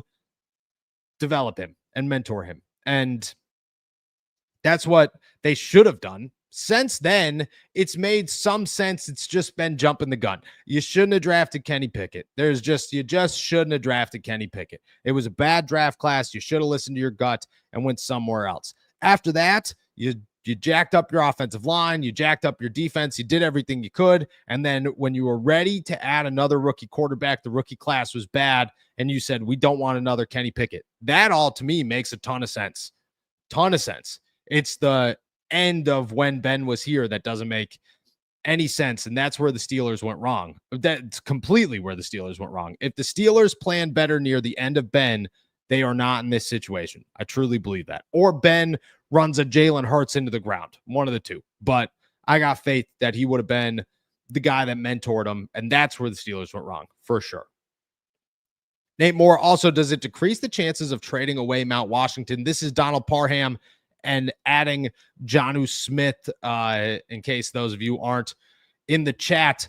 develop him and mentor him. And that's what they should have done. Since then, it's made some sense. It's just been jumping the gun. You shouldn't have drafted Kenny Pickett. You just shouldn't have drafted Kenny Pickett. It was a bad draft class. You should have listened to your gut and went somewhere else. After that, you jacked up your offensive line. You jacked up your defense. You did everything you could. And then when you were ready to add another rookie quarterback, the rookie class was bad. And you said, we don't want another Kenny Pickett. That all to me makes a ton of sense. It's the end of when Ben was here that doesn't make any sense. And that's where the Steelers went wrong. That's completely where the Steelers went wrong. If the Steelers planned better near the end of Ben, they are not in this situation. I truly believe that. Or Ben runs a Jalen Hurts into the ground. One of the two. But I got faith that he would have been the guy that mentored him. And that's where the Steelers went wrong, for sure. Nate Moore, also, does it decrease the chances of trading away Mount Washington? This is Donald Parham and adding Jonnu Smith, in case those of you aren't in the chat.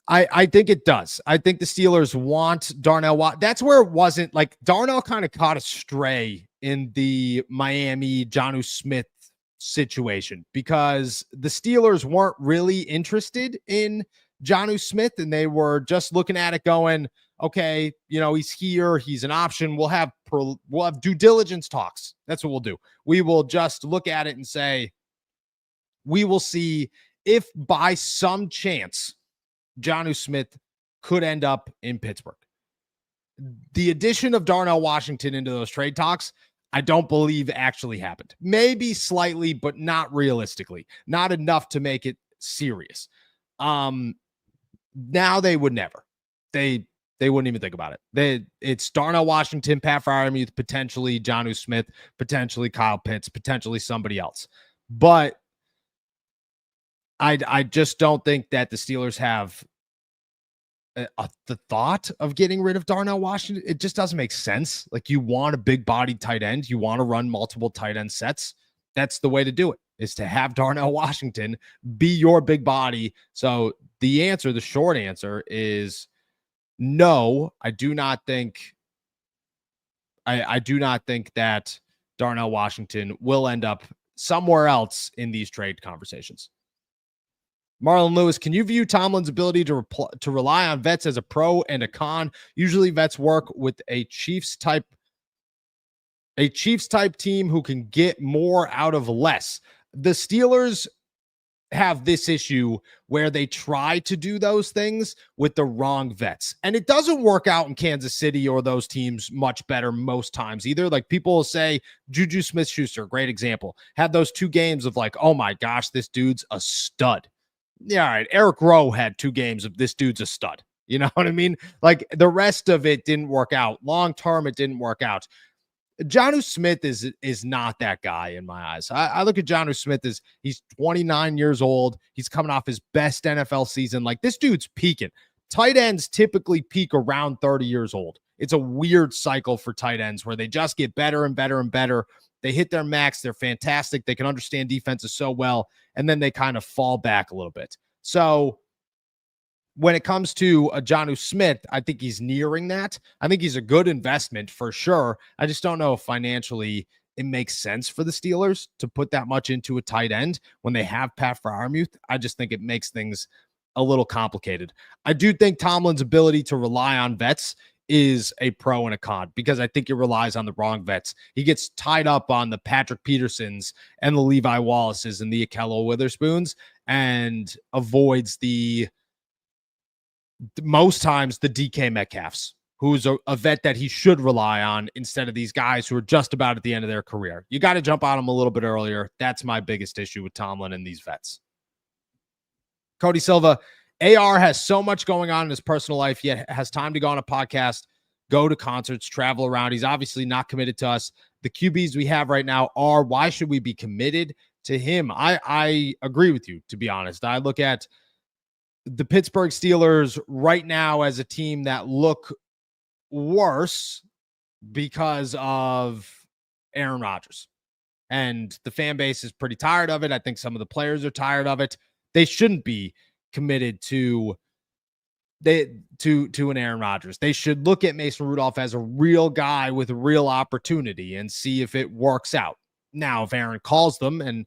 I think it does. I think the Steelers want Darnell Watt. That's where it wasn't like Darnell kind of caught a stray in the Miami Jonnu Smith situation because the Steelers weren't really interested in Jonnu Smith and they were just looking at it going, okay, he's here, he's an option. We'll have due diligence talks. That's what we'll do. We will just look at it and say, we will see if by some chance Jonnu Smith could end up in Pittsburgh. The addition of Darnell Washington into those trade talks, I don't believe actually happened. Maybe slightly, but not realistically. Not enough to make it serious. Now they would never. They wouldn't even think about it. It's Darnell Washington, Pat Freiermuth, potentially Jonnu Smith, potentially Kyle Pitts, potentially somebody else. But I just don't think that the Steelers have the thought of getting rid of Darnell Washington. It just doesn't make sense. Like, you want a big bodied tight end. You want to run multiple tight end sets. That's the way to do it, is to have Darnell Washington be your big body. So the short answer is no. I do not think that Darnell Washington will end up somewhere else in these trade conversations. Marlon Lewis, can you view Tomlin's ability to rely on vets as a pro and a con? Usually vets work with a Chiefs type team who can get more out of less. The Steelers have this issue where they try to do those things with the wrong vets. And it doesn't work out in Kansas City or those teams much better most times either. Like, people will say Juju Smith-Schuster, great example, had those 2 games of like, oh my gosh, this dude's a stud. Yeah, all right. Eric Rowe had 2 games of this dude's a stud. You know what I mean? Like, the rest of it didn't work out. Long term, it didn't work out. Jonnu Smith is not that guy in my eyes. I look at Jonnu Smith as he's 29 years old. He's coming off his best NFL season. Like, this dude's peaking. Tight ends typically peak around 30 years old. It's a weird cycle for tight ends where they just get better and better and better. They hit their max. They're fantastic. They can understand defenses so well. And then they kind of fall back a little bit. So when it comes to a Jonnu Smith, I think he's nearing that. I think he's a good investment for sure. I just don't know if financially it makes sense for the Steelers to put that much into a tight end when they have Pat Freiermuth. I just think it makes things a little complicated. I do think Tomlin's ability to rely on vets is a pro and a con because I think he relies on the wrong vets. He gets tied up on the Patrick Petersons and the Levi Wallaces and the Akello Witherspoons and avoids most times the DK Metcalfs, who's a vet that he should rely on instead of these guys who are just about at the end of their career. You got to jump on them a little bit earlier. That's my biggest issue with Tomlin and these vets. Cody Silva, AR has so much going on in his personal life, yet has time to go on a podcast, go to concerts, travel around. He's obviously not committed to us. The QBs we have right now are, why should we be committed to him? I agree with you, to be honest. I look at the Pittsburgh Steelers right now as a team that look worse because of Aaron Rodgers. And the fan base is pretty tired of it. I think some of the players are tired of it. They shouldn't be committed to an Aaron Rodgers. They should look at Mason Rudolph as a real guy with a real opportunity and see if it works out. Now, if Aaron calls them and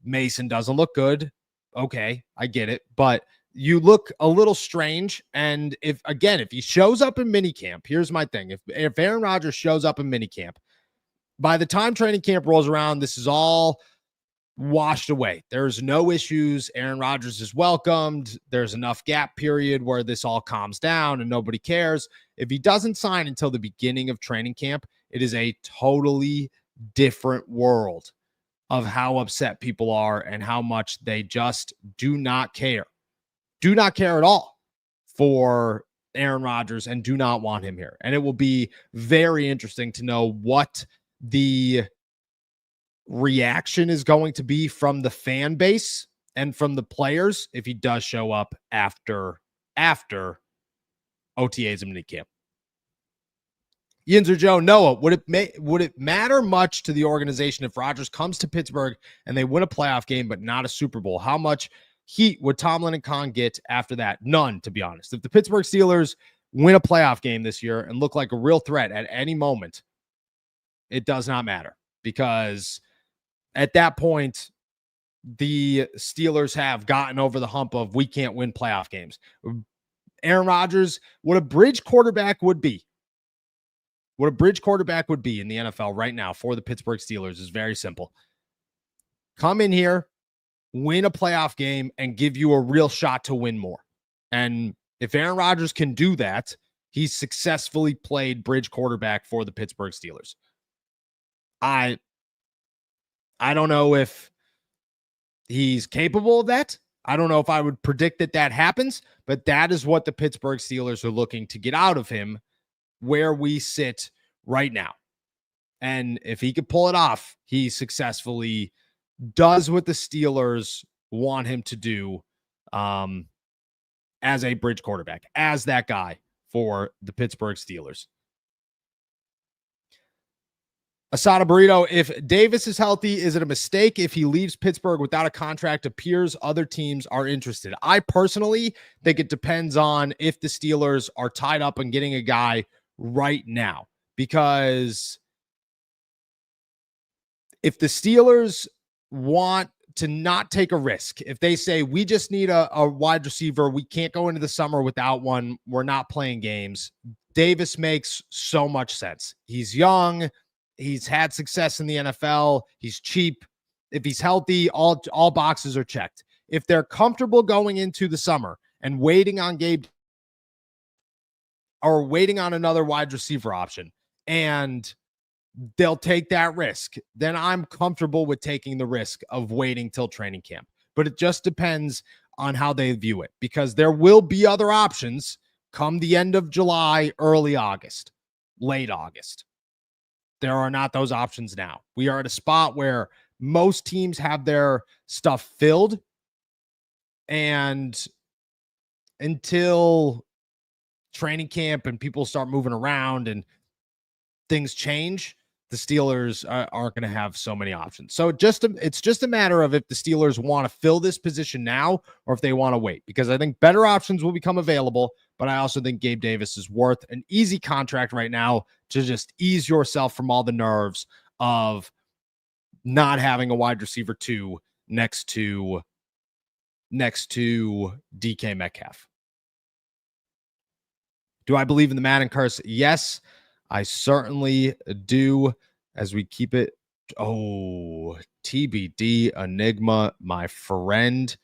Mason doesn't look good, okay, I get it. But you look a little strange. And if he shows up in minicamp, here's my thing. If Aaron Rodgers shows up in minicamp, by the time training camp rolls around, this is all washed away. There's no issues. Aaron Rodgers is welcomed. There's enough gap period where this all calms down and nobody cares. If he doesn't sign until the beginning of training camp, it is a totally different world of how upset people are and how much they just do not care. Do not care at all for Aaron Rodgers and do not want him here. And it will be very interesting to know what the reaction is going to be from the fan base and from the players if he does show up after OTAs and minicamp. Yinzer Joe, Noah, would it matter much to the organization if Rodgers comes to Pittsburgh and they win a playoff game but not a Super Bowl? How much heat would Tomlin and Khan get after that? None, to be honest. If the Pittsburgh Steelers win a playoff game this year and look like a real threat at any moment, it does not matter, because at that point, the Steelers have gotten over the hump of we can't win playoff games. Aaron Rodgers, what a bridge quarterback would be. What a bridge quarterback would be in the NFL right now for the Pittsburgh Steelers is very simple. Come in here, win a playoff game, and give you a real shot to win more. And if Aaron Rodgers can do that, he's successfully played bridge quarterback for the Pittsburgh Steelers. I don't know if he's capable of that. I don't know if I would predict that happens, but that is what the Pittsburgh Steelers are looking to get out of him where we sit right now. And if he could pull it off, he successfully does what the Steelers want him to do as a bridge quarterback, as that guy for the Pittsburgh Steelers. Asada Burrito, if Davis is healthy, is it a mistake if he leaves Pittsburgh without a contract? Appears other teams are interested. I personally think it depends on if the Steelers are tied up on getting a guy right now. Because if the Steelers want to not take a risk, if they say, we just need a wide receiver, we can't go into the summer without one, we're not playing games, Davis makes so much sense. He's young. He's had success in the NFL. He's cheap. If he's healthy, all boxes are checked. If they're comfortable going into the summer and waiting on Gabe or waiting on another wide receiver option, and they'll take that risk, then I'm comfortable with taking the risk of waiting till training camp. But it just depends on how they view it, because there will be other options come the end of July, early August, late August. There are not those options now. We are at a spot where most teams have their stuff filled, and until training camp and people start moving around and things change, the Steelers aren't going to have so many options. So it's just a matter of if the Steelers want to fill this position now or if they want to wait, because I think better options will become available. But I also think Gabe Davis is worth an easy contract right now to just ease yourself from all the nerves of not having a wide receiver 2 next to DK Metcalf. Do I believe in the Madden curse? Yes, I certainly do. As we keep it, TBD Enigma, my friend.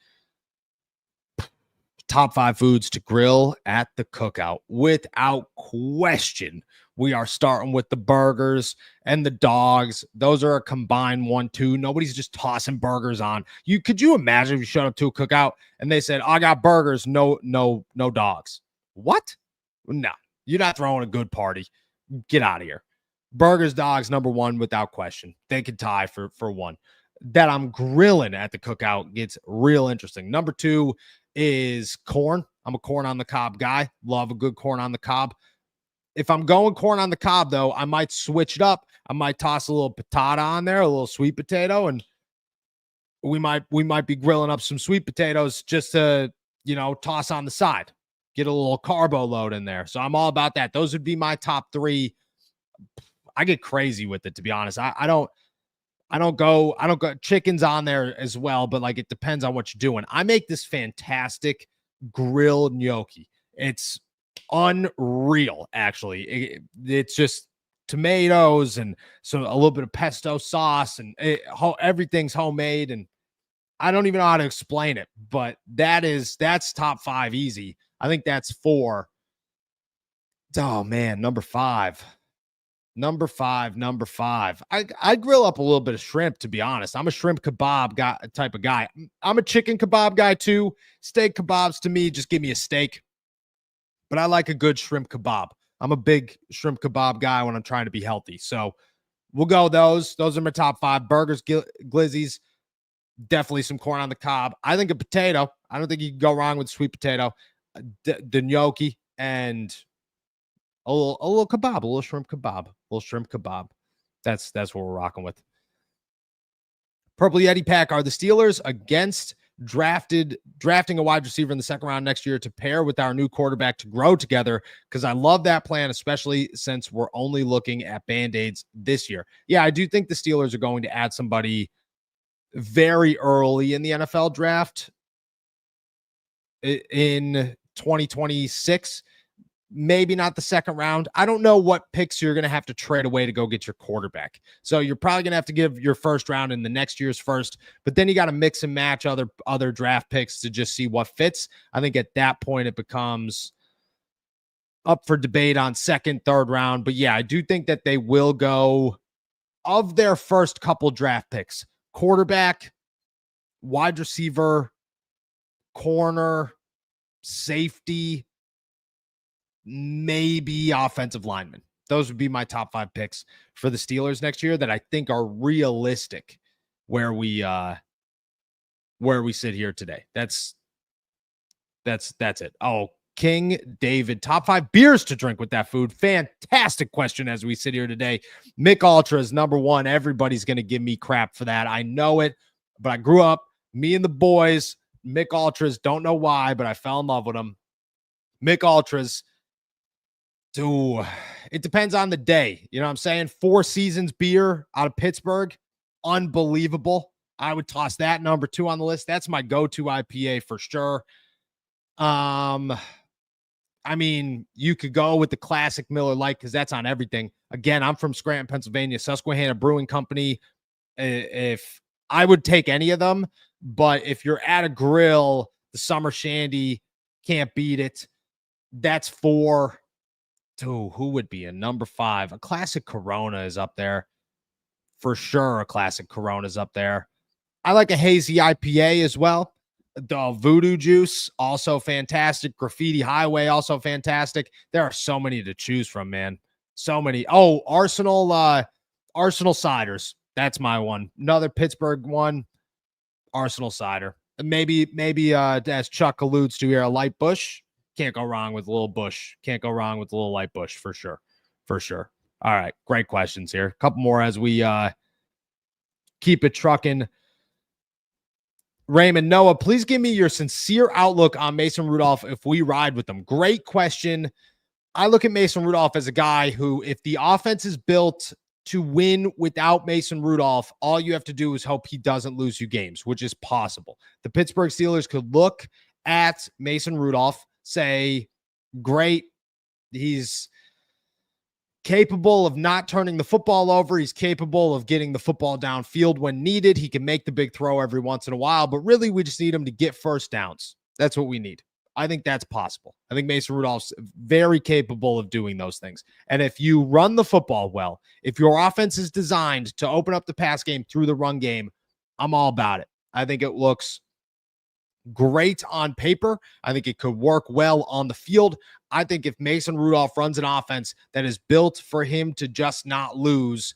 Top 5 foods to grill at the cookout. Without question, we are starting with the burgers and the dogs. Those are a combined 1-2. Nobody's just tossing burgers on. Could you imagine if you showed up to a cookout and they said, I got burgers, no dogs? What? No, you're not throwing a good party. Get out of here. Burgers, dogs, number 1 without question. They could tie for 1. That I'm grilling at the cookout gets real interesting. Number 2 is corn. I'm a corn on the cob guy. Love a good corn on the cob. If I'm going corn on the cob, though, I might switch it up. I might toss a little patata on there, a little sweet potato, and we might be grilling up some sweet potatoes just to, toss on the side. Get a little carbo load in there. So I'm all about that. Those would be my top 3. I get crazy with it, to be honest. I don't go chickens on there as well, but like it depends on what you're doing. I make this fantastic grilled gnocchi. It's unreal, actually. It's just tomatoes and so a little bit of pesto sauce, and everything's homemade. And I don't even know how to explain it, but that's top 5 easy. I think that's 4. Oh man, number 5. Number five. I grill up a little bit of shrimp, to be honest. I'm a shrimp kebab type of guy. I'm a chicken kebab guy too. Steak kebabs, to me, just give me a steak. But I like a good shrimp kebab. I'm a big shrimp kebab guy when I'm trying to be healthy. So we'll go those. Those are my top 5. Burgers, glizzies, definitely some corn on the cob. I think a potato. I don't think you can go wrong with sweet potato. The gnocchi and A little kebab, a little shrimp kebab, a little shrimp kebab. That's what we're rocking with. Purple Yeti Pack, are the Steelers against drafting a wide receiver in the second round next year to pair with our new quarterback to grow together? Because I love that plan, especially since we're only looking at Band-Aids this year. Yeah, I do think the Steelers are going to add somebody very early in the NFL draft in 2026. Maybe not the second round. I don't know what picks you're going to have to trade away to go get your quarterback. So you're probably going to have to give your first round in the next year's first, but then you got to mix and match other draft picks to just see what fits. I think at that point it becomes up for debate on second, third round. But yeah, I do think that they will go of their first couple draft picks, quarterback, wide receiver, corner, safety, maybe offensive lineman. Those would be my top 5 picks for the Steelers next year that I think are realistic where we sit here today. That's it. Oh, King David, top 5 beers to drink with that food. Fantastic question as we sit here today. Mick Ultra is number 1. Everybody's going to give me crap for that. I know it, but I grew up, me and the boys, Mick Ultras, don't know why, but I fell in love with them. Mick Ultras. It depends on the day. You know what I'm saying? 4 Seasons beer out of Pittsburgh. Unbelievable. I would toss that number 2 on the list. That's my go-to IPA for sure. I mean, you could go with the classic Miller Lite because that's on everything. Again, I'm from Scranton, Pennsylvania, Susquehanna Brewing Company. If I would take any of them, but if you're at a grill, the Summer Shandy, can't beat it. That's 4. Who would be a number 5? A classic Corona is up there. For sure, a classic Corona is up there. I like a hazy IPA as well. The Voodoo Juice, also fantastic. Graffiti Highway, also fantastic. There are so many to choose from, man. So many. Oh, Arsenal Ciders. That's my one. Another Pittsburgh one. Arsenal Cider. Maybe as Chuck alludes to here, a Light Bush. Can't go wrong with a little Bush. Can't go wrong with a little Light Bush for sure. For sure. All right. Great questions here. A couple more as we keep it trucking. Raymond Noah, please give me your sincere outlook on Mason Rudolph if we ride with them. Great question. I look at Mason Rudolph as a guy who, if the offense is built to win without Mason Rudolph, all you have to do is hope he doesn't lose you games, which is possible. The Pittsburgh Steelers could look at Mason Rudolph, say, great, he's capable of not turning the football over. He's capable of getting the football downfield when needed. He can make the big throw every once in a while, but really we just need him to get first downs. That's what we need. I think that's possible. I think Mason Rudolph's very capable of doing those things. And if you run the football well, if your offense is designed to open up the pass game through the run game, I'm all about it. I think it looks great on paper. I think it could work well on the field. I think if Mason Rudolph runs an offense that is built for him to just not lose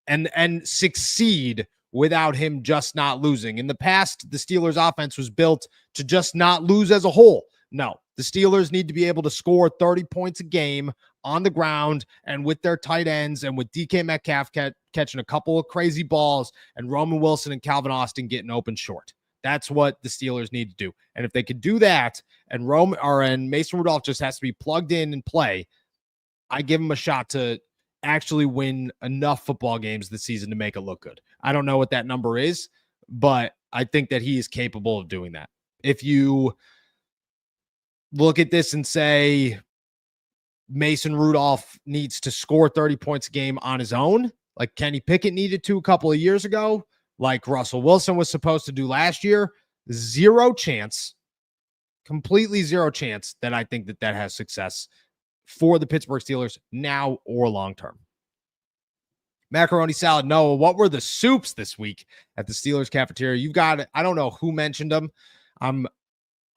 and succeed without him just not losing. In the past, the Steelers offense was built to just not lose as a whole. No, the Steelers need to be able to score 30 points a game on the ground and with their tight ends and with DK Metcalf catching a couple of crazy balls and Roman Wilson and Calvin Austin getting open short. That's what the Steelers need to do. And if they could do that and Mason Rudolph just has to be plugged in and play, I give him a shot to actually win enough football games this season to make it look good. I don't know what that number is, but I think that he is capable of doing that. If you look at this and say Mason Rudolph needs to score 30 points a game on his own, like Kenny Pickett needed to a couple of years ago, like Russell Wilson was supposed to do last year, zero chance, completely zero chance that I think that has success for the Pittsburgh Steelers now or long-term. Macaroni salad. Noah, what were the soups this week at the Steelers cafeteria? You got it. I don't know who mentioned them.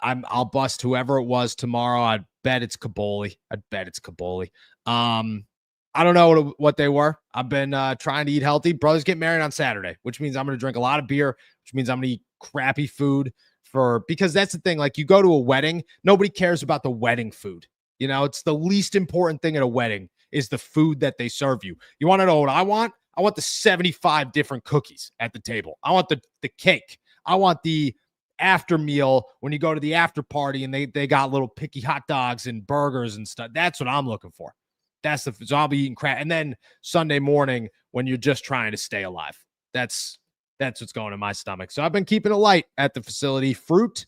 I'll bust whoever it was tomorrow. I'd bet it's Caboli. I don't know what they were. I've been trying to eat healthy. Brothers get married on Saturday, which means I'm going to drink a lot of beer, which means I'm going to eat crappy food because that's the thing. Like, you go to a wedding, nobody cares about the wedding food. You know, it's the least important thing at a wedding is the food that they serve you. You want to know what I want? I want the 75 different cookies at the table. I want the cake. I want the after meal when you go to the after party and they got little picky hot dogs and burgers and stuff. That's what I'm looking for. So I'll be eating crap. And then Sunday morning when you're just trying to stay alive. That's what's going in my stomach. So I've been keeping it light at the facility. Fruit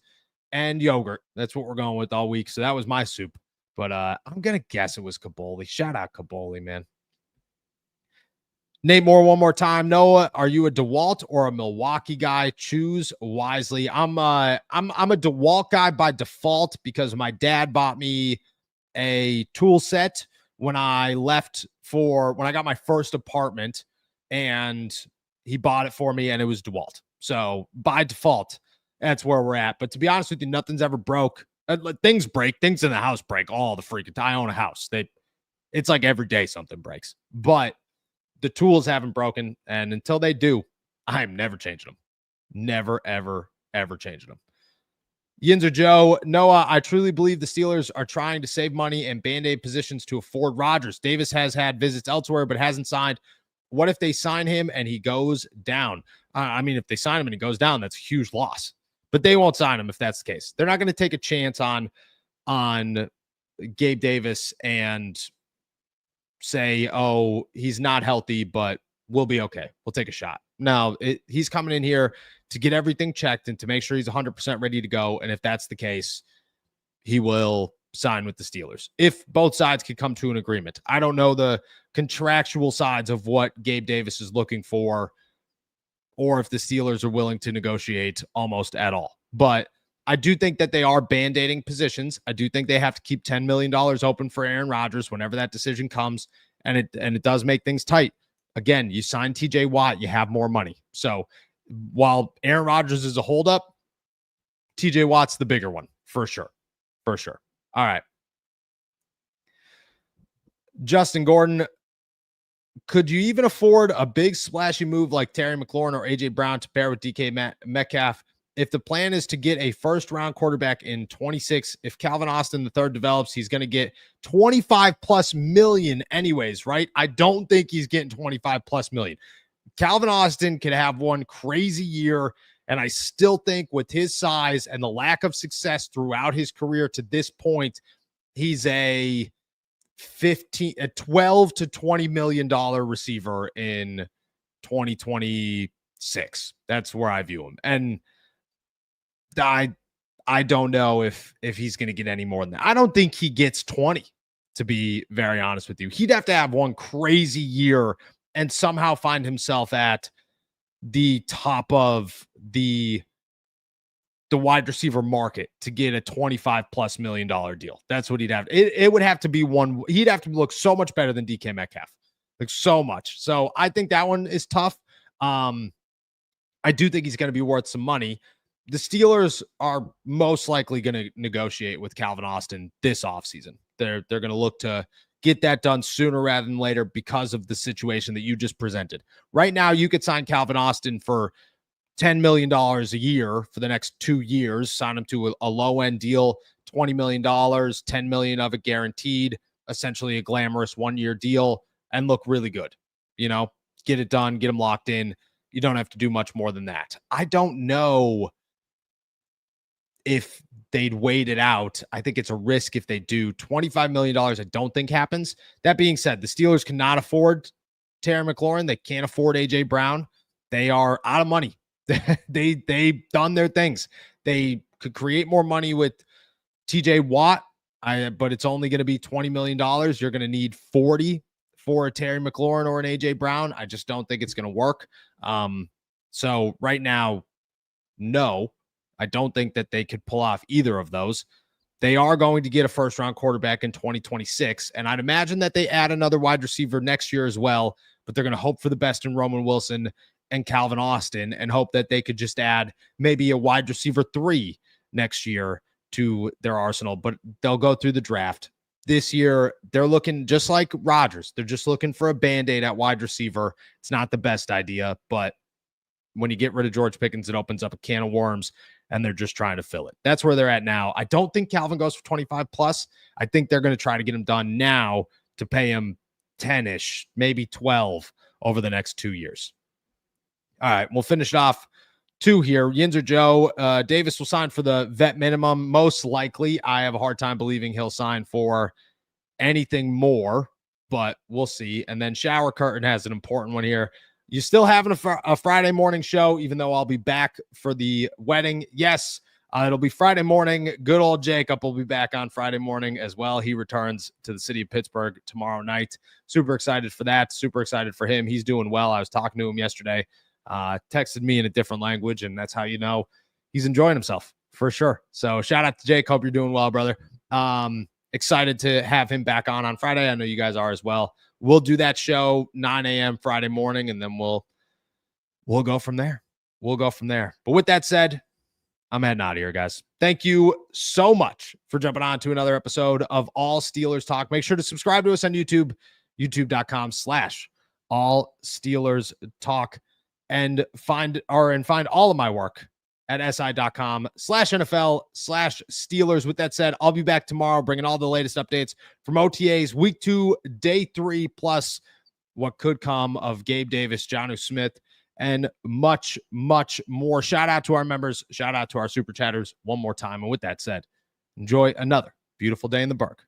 and yogurt. That's what we're going with all week. So that was my soup. But I'm going to guess it was Kaboli. Shout out Kaboli, man. Nate Moore, one more time. Noah, are you a DeWalt or a Milwaukee guy? Choose wisely. I'm a DeWalt guy by default because my dad bought me a tool set when I got my first apartment, and he bought it for me, and it was DeWalt. So by default, that's where we're at. But to be honest with you, nothing's ever broke. Things break. Things in the house break all the freaking time. I own a house. It's like every day something breaks. But the tools haven't broken, and until they do, I'm never changing them. Never, ever, ever changing them. Yinzer Joe, Noah, I truly believe the Steelers are trying to save money and Band-Aid positions to afford Rodgers. Davis has had visits elsewhere, but hasn't signed. What if they sign him and he goes down? If they sign him and he goes down, that's a huge loss. But they won't sign him if that's the case. They're not going to take a chance on Gabe Davis and say, oh, he's not healthy, but we'll be okay. We'll take a shot. No, he's coming in here to get everything checked and to make sure he's 100% ready to go. And if that's the case, he will sign with the Steelers. If both sides could come to an agreement. I don't know the contractual sides of what Gabe Davis is looking for or if the Steelers are willing to negotiate almost at all. But I do think that they are band-aiding positions. I do think they have to keep $10 million open for Aaron Rodgers whenever that decision comes, and it does make things tight. Again, you sign TJ Watt, you have more money. So while Aaron Rodgers is a holdup, TJ Watt's the bigger one, for sure. For sure. All right. Justin Gordon, could you even afford a big splashy move like Terry McLaurin or A.J. Brown to pair with DK Metcalf? If the plan is to get a first-round quarterback in 26, if Calvin Austin III develops, he's going to get 25+ million anyways, right? I don't think he's getting 25+ million. Calvin Austin could have one crazy year, and I still think with his size and the lack of success throughout his career to this point, he's a 12 to $20 million receiver in 2026. That's where I view him. And I don't know if he's going to get any more than that. I don't think he gets 20, to be very honest with you. He'd have to have one crazy year and somehow find himself at the top of the wide receiver market to get a $25+ million deal. That's what he'd have. It would have to be one. He'd have to look so much better than DK Metcalf, like so much. So I think that one is tough. I do think he's going to be worth some money. The Steelers are most likely going to negotiate with Calvin Austin this offseason. They're going to look to get that done sooner rather than later because of the situation that you just presented. Right now, you could sign Calvin Austin for $10 million a year for the next 2 years, sign him to a low-end deal, $20 million, $10 million of it guaranteed, essentially a glamorous 1-year deal, and look really good. You know, get it done, get him locked in. You don't have to do much more than that. I don't know if they'd wait it out. I think it's a risk if they do. $25 million, I don't think happens. That being said, the Steelers cannot afford Terry McLaurin. They can't afford A.J. Brown. They are out of money. They've done their things. They could create more money with TJ Watt, but it's only going to be $20 million. You're going to need 40 for a Terry McLaurin or an AJ Brown. I just don't think it's going to work. So right now, no, I don't think that they could pull off either of those. They are going to get a first-round quarterback in 2026, and I'd imagine that they add another wide receiver next year as well, but they're going to hope for the best in Roman Wilson and Calvin Austin and hope that they could just add maybe a wide receiver 3 next year to their arsenal, but they'll go through the draft. This year, they're looking just like Rodgers. They're just looking for a Band-Aid at wide receiver. It's not the best idea, but when you get rid of George Pickens, it opens up a can of worms. and they're just trying to fill it. That's where they're at now. I don't think Calvin goes for 25 plus. I think they're going to try to get him done now to pay him 10-ish, maybe 12 over the next 2 years. All right, we'll finish it off 2 here. Yinzer Joe, Davis will sign for the vet minimum. Most likely, I have a hard time believing he'll sign for anything more, but we'll see. And then Shower Curtain has an important one here. You still having a Friday morning show, even though I'll be back for the wedding? Yes, it'll be Friday morning. Good old Jacob will be back on Friday morning as well. He returns to the city of Pittsburgh tomorrow night. Super excited for that. Super excited for him. He's doing well. I was talking to him yesterday. Texted me in a different language, and that's how you know he's enjoying himself for sure. So shout out to Jake. Hope you're doing well, brother. Excited to have him back on Friday. I know you guys are as well. We'll do that show 9 a.m. Friday morning, and then we'll go from there. We'll go from there. But with that said, I'm heading out of here, guys. Thank you so much for jumping on to another episode of All Steelers Talk. Make sure to subscribe to us on YouTube, youtube.com/All Steelers Talk, and find all of my work at si.com/NFL/Steelers. With that said, I'll be back tomorrow bringing all the latest updates from OTAs, week 2, day 3, plus what could come of Gabe Davis, Jonnu Smith, and much, much more. Shout out to our members. Shout out to our super chatters one more time. And with that said, enjoy another beautiful day in the Berg.